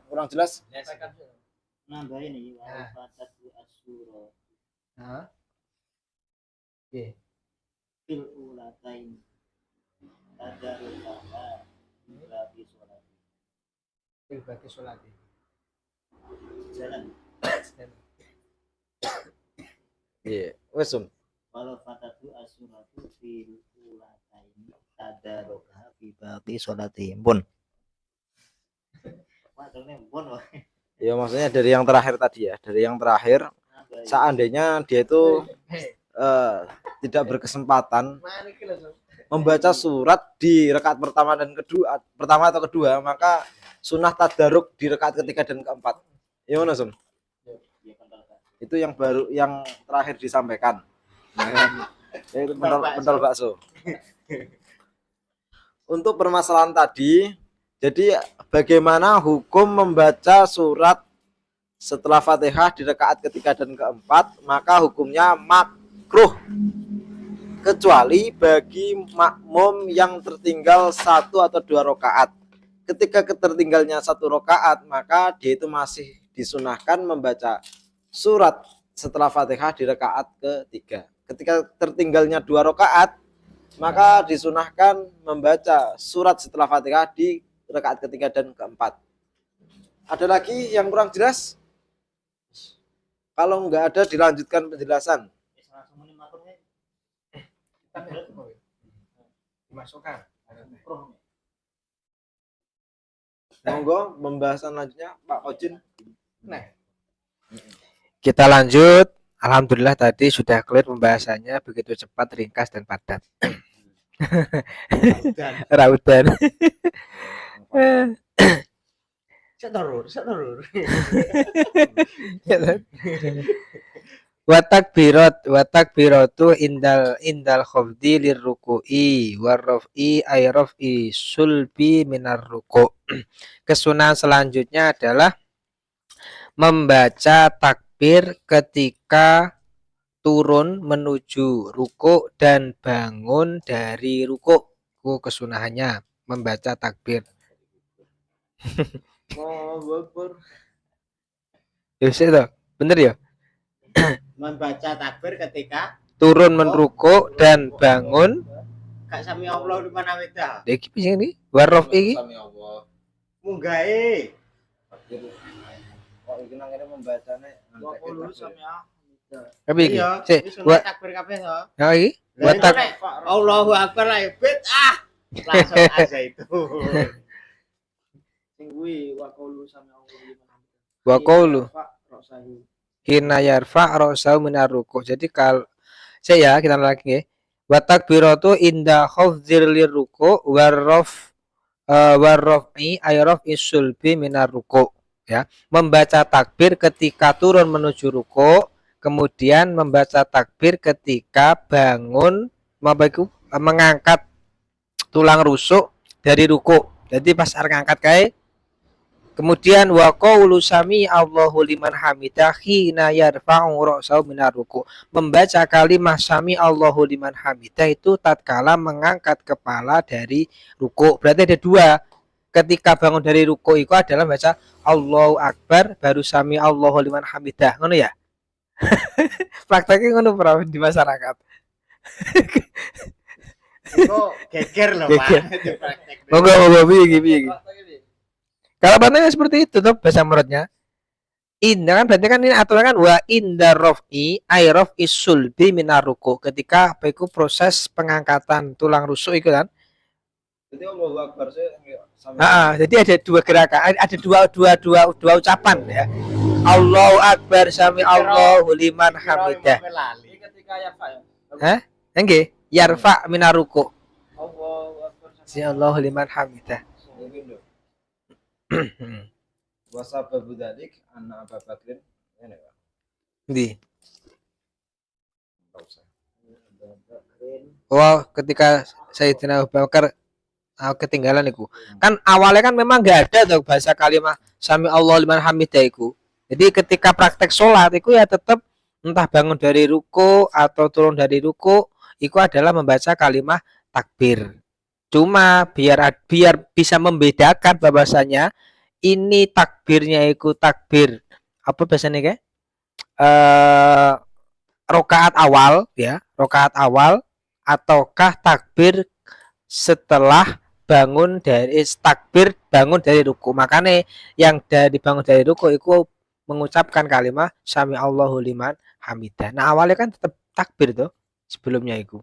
[SPEAKER 1] kurang jelas?
[SPEAKER 4] Nambahin nih
[SPEAKER 3] Nah.
[SPEAKER 4] fatatu asyura
[SPEAKER 3] Heeh. Oke.
[SPEAKER 4] fil ulatain tadarrukaha bagi sholat
[SPEAKER 3] Bagi sholat.
[SPEAKER 4] jalan
[SPEAKER 1] Iya. Wes, Sun.
[SPEAKER 4] walau fatatu asyuratu fil ulatain tadarrukaha bagi sholatin pun maksudnya pun
[SPEAKER 1] Ya maksudnya dari yang terakhir tadi ya, dari yang terakhir seandainya dia itu tidak berkesempatan membaca surat di rakaat pertama atau kedua, maka sunnah tadaruk di rakaat ketiga dan keempat. Ya mana, Sun? Itu yang baru yang terakhir disampaikan. Yaitu pentol bakso. Untuk permasalahan tadi, jadi bagaimana hukum membaca surat setelah Fatihah di rakaat ketiga dan keempat, maka hukumnya makruh kecuali bagi makmum yang tertinggal 1 atau 2 rakaat. Ketika tertinggalnya 1 rakaat, maka dia itu masih disunahkan membaca surat setelah Fatihah di rakaat ketiga. Ketika tertinggalnya 2 rakaat, maka disunahkan membaca surat setelah Fatihah di rakaat ketiga dan keempat. Ada lagi yang kurang jelas? Kalau nggak ada, dilanjutkan penjelasan.
[SPEAKER 3] Dimasukkan.
[SPEAKER 1] Monggo pembahasan lanjutnya Pak Ojin.
[SPEAKER 3] Nah, kita lanjut. Alhamdulillah tadi sudah clear pembahasannya, begitu cepat, ringkas dan padat. Raudan.
[SPEAKER 5] Setorur.
[SPEAKER 3] Watakbiratu indal khafdi lirruku'i warraf'i ayraf'i sulbi minar ruku'. Kesunahan selanjutnya adalah membaca takbir ketika turun menuju ruku dan bangun dari ruku. Kesunahannya membaca takbir. Bener ya?
[SPEAKER 5] Membaca takbir ketika
[SPEAKER 3] Turun menuruku dan bangun.
[SPEAKER 5] gak sami Allah liman hamidah.
[SPEAKER 3] Iki piye iki? Warraf iki.
[SPEAKER 5] Munggahe.
[SPEAKER 1] Kok iki nang kene membacane
[SPEAKER 2] Wa qulu sami'a
[SPEAKER 3] Tapi iki.
[SPEAKER 5] Iya,
[SPEAKER 3] Sik,
[SPEAKER 5] wis
[SPEAKER 3] wa
[SPEAKER 5] takbir kabeh to.
[SPEAKER 3] ya iki.
[SPEAKER 5] Lah,
[SPEAKER 3] Watak
[SPEAKER 5] nek Allahu akbar lah bid'ah. Langsung aja itu.
[SPEAKER 2] sing kuwi wa qulu sami'a liman hamidah.
[SPEAKER 3] wa qawlu
[SPEAKER 2] Pak Rosahu.
[SPEAKER 3] hina yarfa ra'sahu minar ruku'. Jadi kalau saya kita lagi ya. Wa takbiratu inda khafdzir liruku warraf'i ayraf isulbi minar ruku'. Ya, membaca takbir ketika turun menuju ruku', kemudian membaca takbir ketika bangun mengangkat tulang rusuk dari ruku'. Jadi pas arep ngangkat kae. Kemudian wa qaulu sami Allahu liman hamidah hina yarfa'u ra'sahu minar ruku'. Membaca kalimat sami Allahu liman hamidah itu tatkala mengangkat kepala dari ruku'. Berarti ada dua. Ketika bangun dari ruku' itu adalah baca Allahu Akbar baru sami Allahu liman hamidah. Ngono ya? Prakteknya ngono di masyarakat.
[SPEAKER 5] Itu geger loh,
[SPEAKER 3] Geger.
[SPEAKER 5] Pak.
[SPEAKER 3] Moga piye. Kalau bahasanya seperti itu tuh bahasa muridnya. Indah kan berarti kan ini aturan kan wa inda raf'i ayraf isulbi minar ruku'. Ketika apa itu proses pengangkatan tulang rusuk itu kan.
[SPEAKER 1] Jadi Allahu Akbar sama
[SPEAKER 3] Jadi ada dua gerakan, ada dua ucapan ya. Allahu Akbar sami Allahu liman hamidah.
[SPEAKER 2] Ini ketika ya Pak ya.
[SPEAKER 3] Hah? Nggih, yarfa minar ruku'.
[SPEAKER 2] Allahu akbar.
[SPEAKER 3] Si Allahu liman hamidah.
[SPEAKER 1] wasababu dzalik anna Abu Bakrin ini Pak.
[SPEAKER 3] Ndi? Oh, ketika Sayyidina Abu Bakar ketinggalan iku. Kan awalnya kan memang enggak ada tuh bahasa kalimat sami Allah liman hamidah iku. Jadi ketika praktek sholat iku ya tetap entah bangun dari ruku atau turun dari ruku iku adalah membaca kalimat takbir. Cuma biar bisa membedakan bahwasanya ini takbirnya iku takbir apa bahasanya kayak rokaat awal ya, rokaat awal ataukah takbir setelah bangun dari takbir bangun dari ruku. Makanya yang dari bangun dari ruku itu mengucapkan kalimat sami Allahu liman hamidah. Nah awalnya kan tetap takbir tuh sebelumnya itu.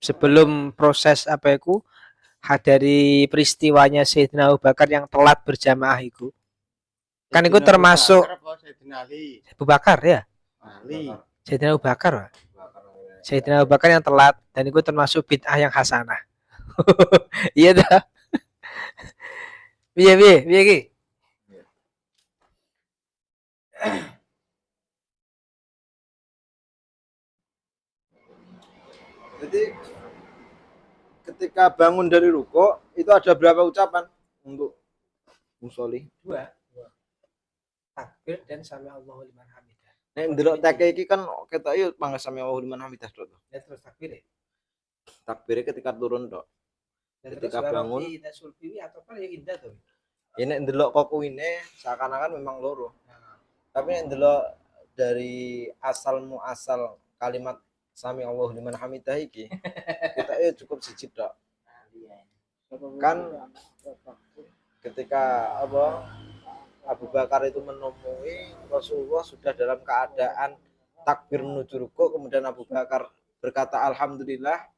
[SPEAKER 3] Sebelum proses apa itu dari peristiwanya Sayyidina Abu Bakar yang telat berjamaah itu. Kan itu termasuk Abu Bakar ya. Sayyidina Abu Bakar. Pak. Sayyidina Abu Bakar yang telat dan itu termasuk bid'ah yang hasanah. Iya dah. Piye iki?
[SPEAKER 1] Jadi ketika bangun dari ruko itu ada berapa ucapan untuk musolli?
[SPEAKER 3] Dua. Takbir dan sami Allahu liman hamidah.
[SPEAKER 1] Nek ndelok teke iki kan ketok yo mangga sami Allahu liman hamidah tok.
[SPEAKER 3] Ya terus takbir ya.
[SPEAKER 1] Takbirnya ketika turun tok.
[SPEAKER 3] Dan
[SPEAKER 1] Ketika bangun
[SPEAKER 3] sulbi atau apa ya indah tuh.
[SPEAKER 1] ya nek ndelok kok kuwine seakan-akan memang loro. Tapi nek ndelok dari asal muasal kalimat sami Allahu liman hamidah iki kita cukup siji tok. Kan ketika Abu Bakar itu menemui Rasulullah sudah dalam keadaan takbir menuju rukuk, kemudian Abu Bakar berkata alhamdulillah,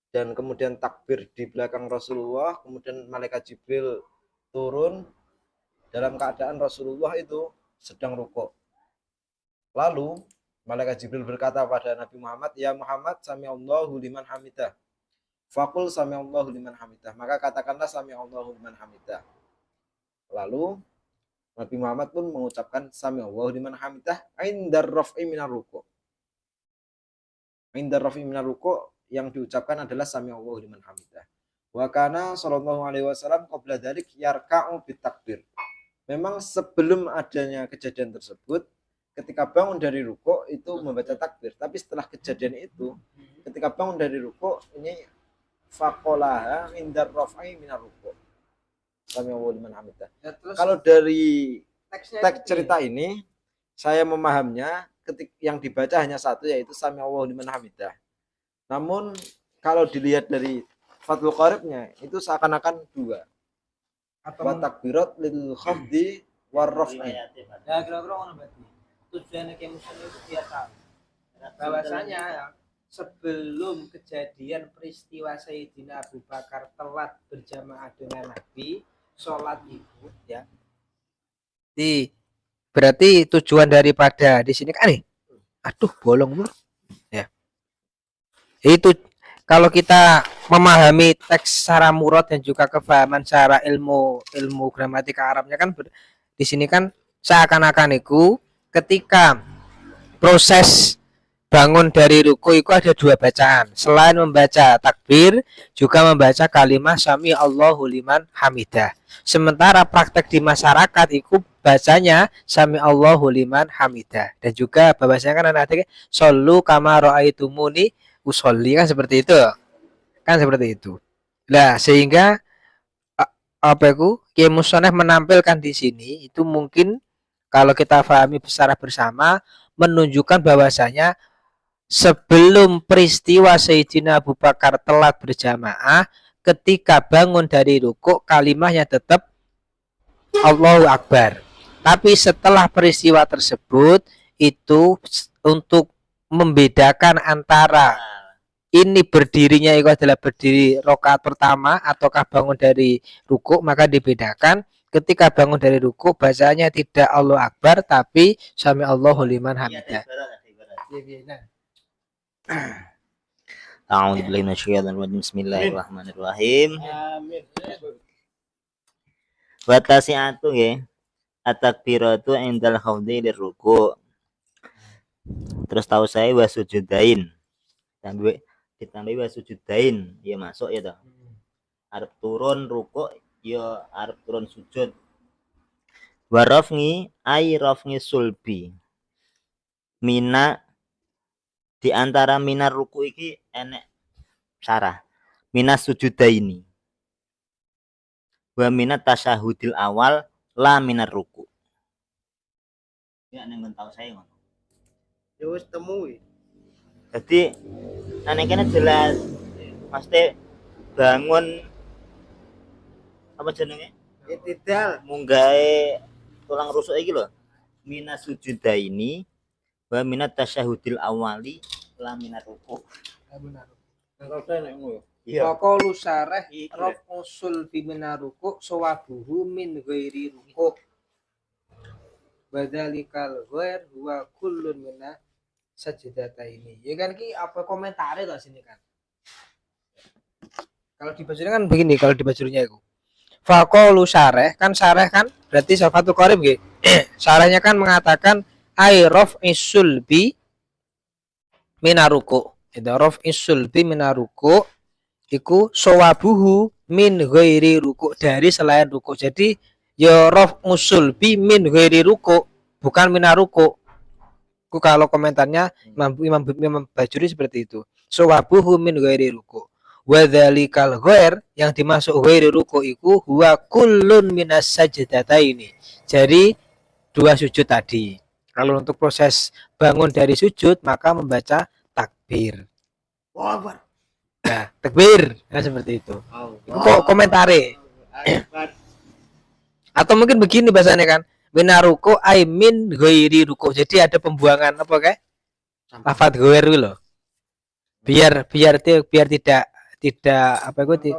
[SPEAKER 1] dan kemudian takbir di belakang Rasulullah, kemudian malaikat Jibril turun dalam keadaan Rasulullah itu sedang rukuk. Lalu malaikat Jibril berkata pada Nabi Muhammad, ya Muhammad, sami'allahu liman hamidah. Faqul sami'allahu liman hamidah. Maka katakanlah sami'allahu liman hamidah. Lalu Nabi Muhammad pun mengucapkan sami'allahu liman hamidah indar raf'i minar ruku'. Indar raf'i minar ruku' yang diucapkan adalah sami'allahu liman hamidah. Wa kana sallallahu alaihi wasallam qabla dzalik yarka'u bitakbir. Memang sebelum adanya kejadian tersebut, ketika bangun dari ruku' itu membaca takbir. Tapi setelah kejadian itu, ketika bangun dari ruku' ini faqolaha indar raf'i minar ruku'. Sami'allahu liman hamidah. Ya, kalau dari teks cerita ini saya memahamnya yang dibaca hanya satu, yaitu sami'allahu liman hamidah. Namun kalau dilihat dari Fathul Qoribnya itu seakan-akan dua. Wa takbirat lil khafdi war raf'i.
[SPEAKER 3] Ya kira-kira ngono berarti. Tujuannya kayak musuh itu dia tahu bahwasanya ya, sebelum kejadian peristiwa Sayyidina Abu Bakar telat berjamaah dengan Nabi, sholat itu ya. Berarti tujuan daripada di sini kan nih. Aduh, bolong bro. Ya. Itu kalau kita memahami teks secara murad dan juga kefahaman secara ilmu gramatika Arabnya kan di sini kan seakan-akan itu ketika proses bangun dari ruku itu ada dua bacaan. Selain membaca takbir, juga membaca kalimat sami Allahu liman hamidah. Sementara praktek di masyarakat itu bacanya sami Allahu liman hamidah. Dan juga bahwasanya kan ada shollu kama ra'aitumuni usolli, kan seperti itu. Kan seperti itu. Nah, sehingga Kiai Musoneh menampilkan di sini itu mungkin kalau kita pahami secara bersama menunjukkan bahwasanya sebelum peristiwa Sayyidina Abu Bakar telat berjamaah, ketika bangun dari rukuk kalimahnya tetap Allahu Akbar. Tapi setelah peristiwa tersebut itu untuk membedakan antara ini berdirinya itu adalah berdiri rakaat pertama ataukah bangun dari rukuk, maka dibedakan. Ketika bangun dari rukuk bacanya tidak Allahu Akbar tapi sami Allahu liman hamidah.
[SPEAKER 4] A'udzu billahi minasyaitonir rajim. Bismillahirrahmanirrahim.
[SPEAKER 3] Amin.
[SPEAKER 4] Wa tasi'atu nggih. At-takbiratu indal khawdi liruku'. Terus tahu saya wa sujudain. Ditambahi wa sujudain, ya masuk ya toh. Arep turun rukuk, ya arep turun sujud. Wa rafni ay rafni sulbi. Mina di antara minar ruku iki enek syarah. Minas sujudaini. Wa minat tasyahudil awal la minar ruku. Ya nek tahu saya ngono.
[SPEAKER 5] Ya wis temui.
[SPEAKER 4] Jadi nek kene jelas pasti bangun apa jenenge?
[SPEAKER 5] Itidal.
[SPEAKER 4] Munggahe tulang rusuk iki lho. Minas sujudaini wa minat tasyahudil awali la minar ruku.
[SPEAKER 3] Benar.
[SPEAKER 1] Kalau saya nek ngono.
[SPEAKER 4] Iya.
[SPEAKER 3] Qaulu syarah raf usul bi minaruku sawabuhu min ghairi ruku. Badalikal ghair huwa kullun minna sajdata ini. Ya kan ki apa komentarnya lah sini kan. Kalau di bajurnya kan begini, kalau di bajurnya itu. Faqaulu syarah kan berarti Fathul Qorib nggih. Syarahnya kan mengatakan ay raf isul bi minaruku. Itu raf isul bi minaruku iku sawabuhu min ghairi ruku, dari selain ruku. Jadi ya raf usul bi min ghairi ruku, bukan minaruku. Kalau komentarnya Imam Bajuri seperti itu. Sawabuhu min ghairi ruku. Wa dzalikal ghair, yang dimasuk ghairi ruku iku huwa kullun minas sajdataini. Jadi dua sujud tadi. Kalau untuk proses bangun dari sujud maka membaca takbir.
[SPEAKER 5] Wah, Akbar.
[SPEAKER 3] Nah, takbir. Nah, seperti itu. Itu kok komentare. Atau mungkin begini bahasanya kan. Minaruko ai min ghairi ruko. Jadi ada pembuangan apa kayak? Lafaz ghair itu loh. Biar tidak apa itu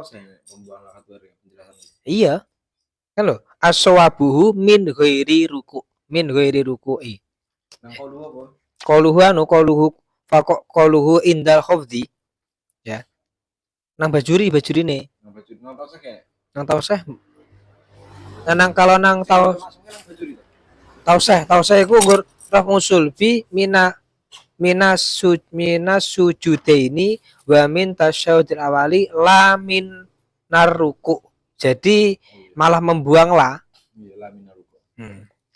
[SPEAKER 3] iya kan loh aswabuhu min ghairi ruku
[SPEAKER 1] Nang kolu apa?
[SPEAKER 3] qaluhu indal khafdi ya nang bajuri nih
[SPEAKER 1] Nang baju nang tau kayak.
[SPEAKER 3] nang tauseh nang kalau nang
[SPEAKER 1] Masuknya nang baju itu.
[SPEAKER 3] tauseh iku nggur roh ngusul fi minas sujudaini wa min tasyahudil awali la min naruku. Jadi malah membuang la.
[SPEAKER 1] Iya, la minaruko.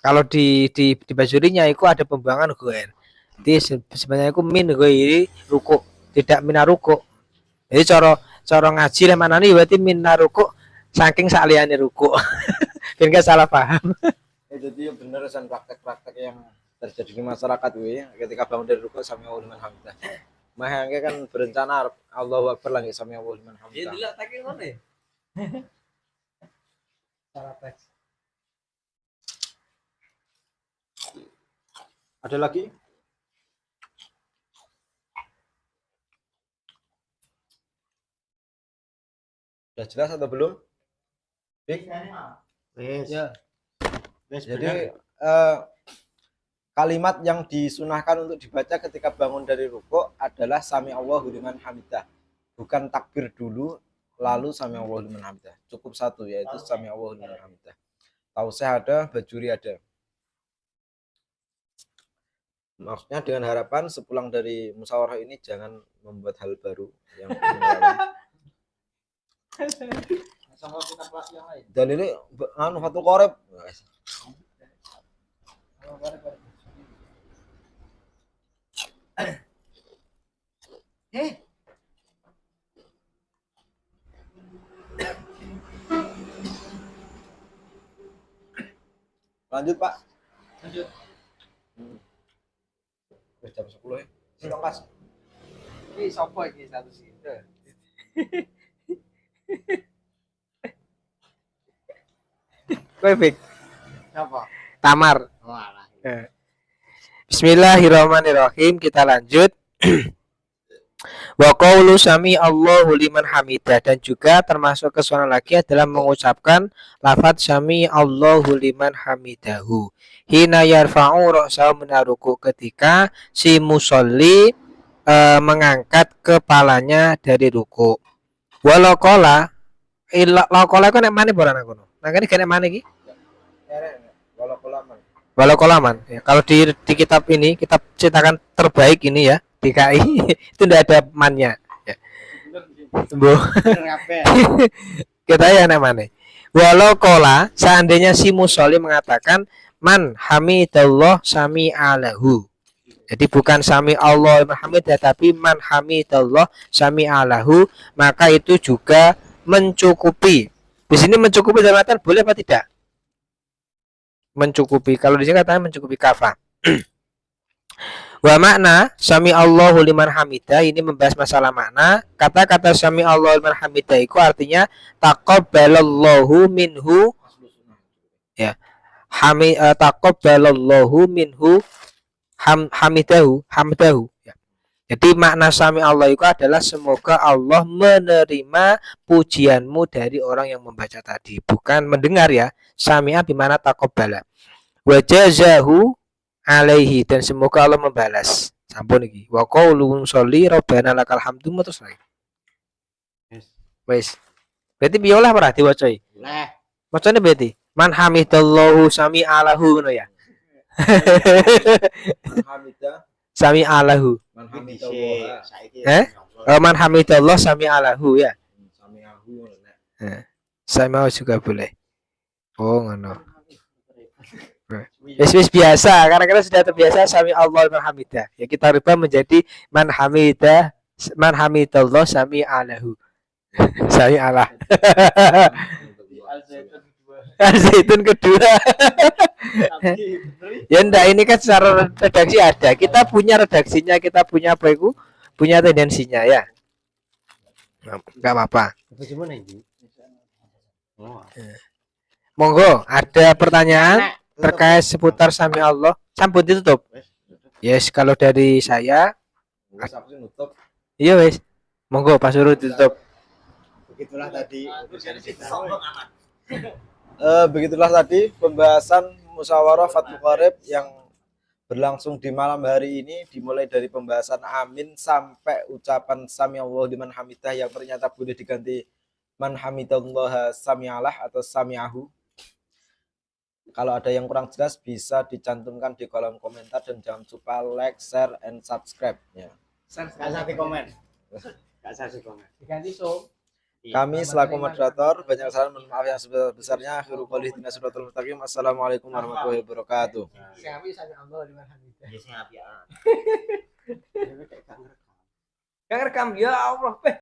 [SPEAKER 3] Kalau di bajurinya itu ada pembuangan ghair. Jadi sebenarnya itu min ghairi ruku, tidak minaruku. Jadi cara ngaji le manani berarti minaruku saking saliyane ruku. Ben gak salah paham.
[SPEAKER 1] Jadi bener san praktek-praktek yang terjadi di masyarakat gue ketika bangun dari rukuk sami Allahu liman hamidah. Mahangke kan berencana Allahu Akbar lagi sami Allahu liman hamidah.
[SPEAKER 3] Iya, dilek ngene. Salah teks.
[SPEAKER 1] Ada lagi? Sudah jelas atau belum? Bik?
[SPEAKER 5] Wes.
[SPEAKER 3] Ya.
[SPEAKER 5] Wes,
[SPEAKER 1] Jadi
[SPEAKER 5] bener.
[SPEAKER 1] kalimat yang disunahkan untuk dibaca ketika bangun dari rukuk adalah sami Allahu liman hamidah. Bukan takbir dulu lalu sami Allahu liman hamidah. Cukup satu yaitu sami Allahu liman hamidah. Tausih ada, bajuri ada. Maksudnya dengan harapan sepulang dari musyawarah ini jangan membuat hal baru yang dan ini anu Fathul Qorib. Lanjut Pak.
[SPEAKER 3] Lanjut.
[SPEAKER 1] Jam 10 ya. Silakan Kas.
[SPEAKER 3] Ini sopo iki satu sih. Kowe Fik.
[SPEAKER 5] Siapa?
[SPEAKER 3] Tamar.
[SPEAKER 5] Walah.
[SPEAKER 3] Bismillahirrahmanirrahim. Kita lanjut. Wa qaulu sami Allahu liman hamidah, dan juga termasuk kesunahan lagi adalah mengucapkan lafaz sami Allahu liman hamidahu hina yarfa'u ra'sahu min ruku, ketika si musolli mengangkat kepalanya dari ruku. Walau qala itu nek maneh boran aku. Nang kene gak nek maneh iki?
[SPEAKER 1] Walau kolaman.
[SPEAKER 3] Walau kolaman. Ya, kalau di kitab ini, kitab cetakan terbaik ini ya, DKI itu tidak ada mannya. Ya. Kita ya namanya. Walau kola, seandainya si musolli mengatakan man hamidallah sami alahu. Jadi bukan sami Allah hamidah, tapi man hamidallah sami alahu, maka itu juga mencukupi. Di sini mencukupi dalam artian boleh apa tidak? Mencukupi. Kalau di sini katanya mencukupi kafa. Wa makna sami Allahu liman hamidah ini membahas masalah makna. Kata-kata sami Allahu liman hamidah itu artinya taqabbalallahu minhu ya. Taqabbalallahu minhu hamidahu ya. Jadi makna sami Allah itu adalah semoga Allah menerima pujianmu dari orang yang membaca tadi, bukan mendengar ya. Sami'a bimana taqabbala. Wa jazahu alaihi, dan semoga Allah membalas. Sampun iki. Wa qaulun sholli rabbana lakal hamdu terus lagi. Wes. Berarti biolah ora diwaca iki.
[SPEAKER 5] Leh.
[SPEAKER 3] Macane berarti man hamidallahu sami alahu ngono ya.
[SPEAKER 1] Hamidah,
[SPEAKER 3] Sami alahu.
[SPEAKER 1] man hamidallah.
[SPEAKER 3] Man hamidallah sami alahu ya.
[SPEAKER 1] Sami Allahu nek.
[SPEAKER 3] Sama juga boleh. Oh ngono. Wis biasa, karena kita sudah terbiasa sami Allah liman hamidah. Ya kita rubah menjadi man hamidallah sami alahu. Sami Allah. Zaitun kedua. Ya enggak, ini kan secara redaksi ada. Kita punya redaksinya, kita punya apa itu? Punya tendensinya ya. Enggak apa-apa.
[SPEAKER 5] Bagaimana ini? Oh.
[SPEAKER 3] Monggo, ada pertanyaan terkait seputar sami Allah. Sampun ditutup. Yes, kalau dari saya,
[SPEAKER 1] Wis aku sing nutup.
[SPEAKER 3] iya wes. Monggo Pak Suruh ditutup.
[SPEAKER 5] Begitulah tadi urusan kita.
[SPEAKER 1] Begitulah tadi pembahasan musyawarah Fathul Qorib yang berlangsung di malam hari ini, dimulai dari pembahasan amin sampai ucapan sami Allahu liman hamidah yang ternyata boleh diganti man hamidallah sami'alah atau sami'ahu. Kalau ada yang kurang jelas bisa dicantumkan di kolom komentar dan jangan lupa like, share, and subscribe ya.
[SPEAKER 5] Gak usah di komen. Gak usah di komen.
[SPEAKER 3] Diganti so.
[SPEAKER 1] Kami selaku moderator banyak saran, mohon maaf yang sebesar-besarnya. Akhirul qouli ihdinas siratal mustaqim. Assalamualaikum warahmatullahi wabarakatuh.
[SPEAKER 3] Sami Allah liman hamidah.
[SPEAKER 4] Jadi sing apik.
[SPEAKER 3] Yang rekam ya Allah.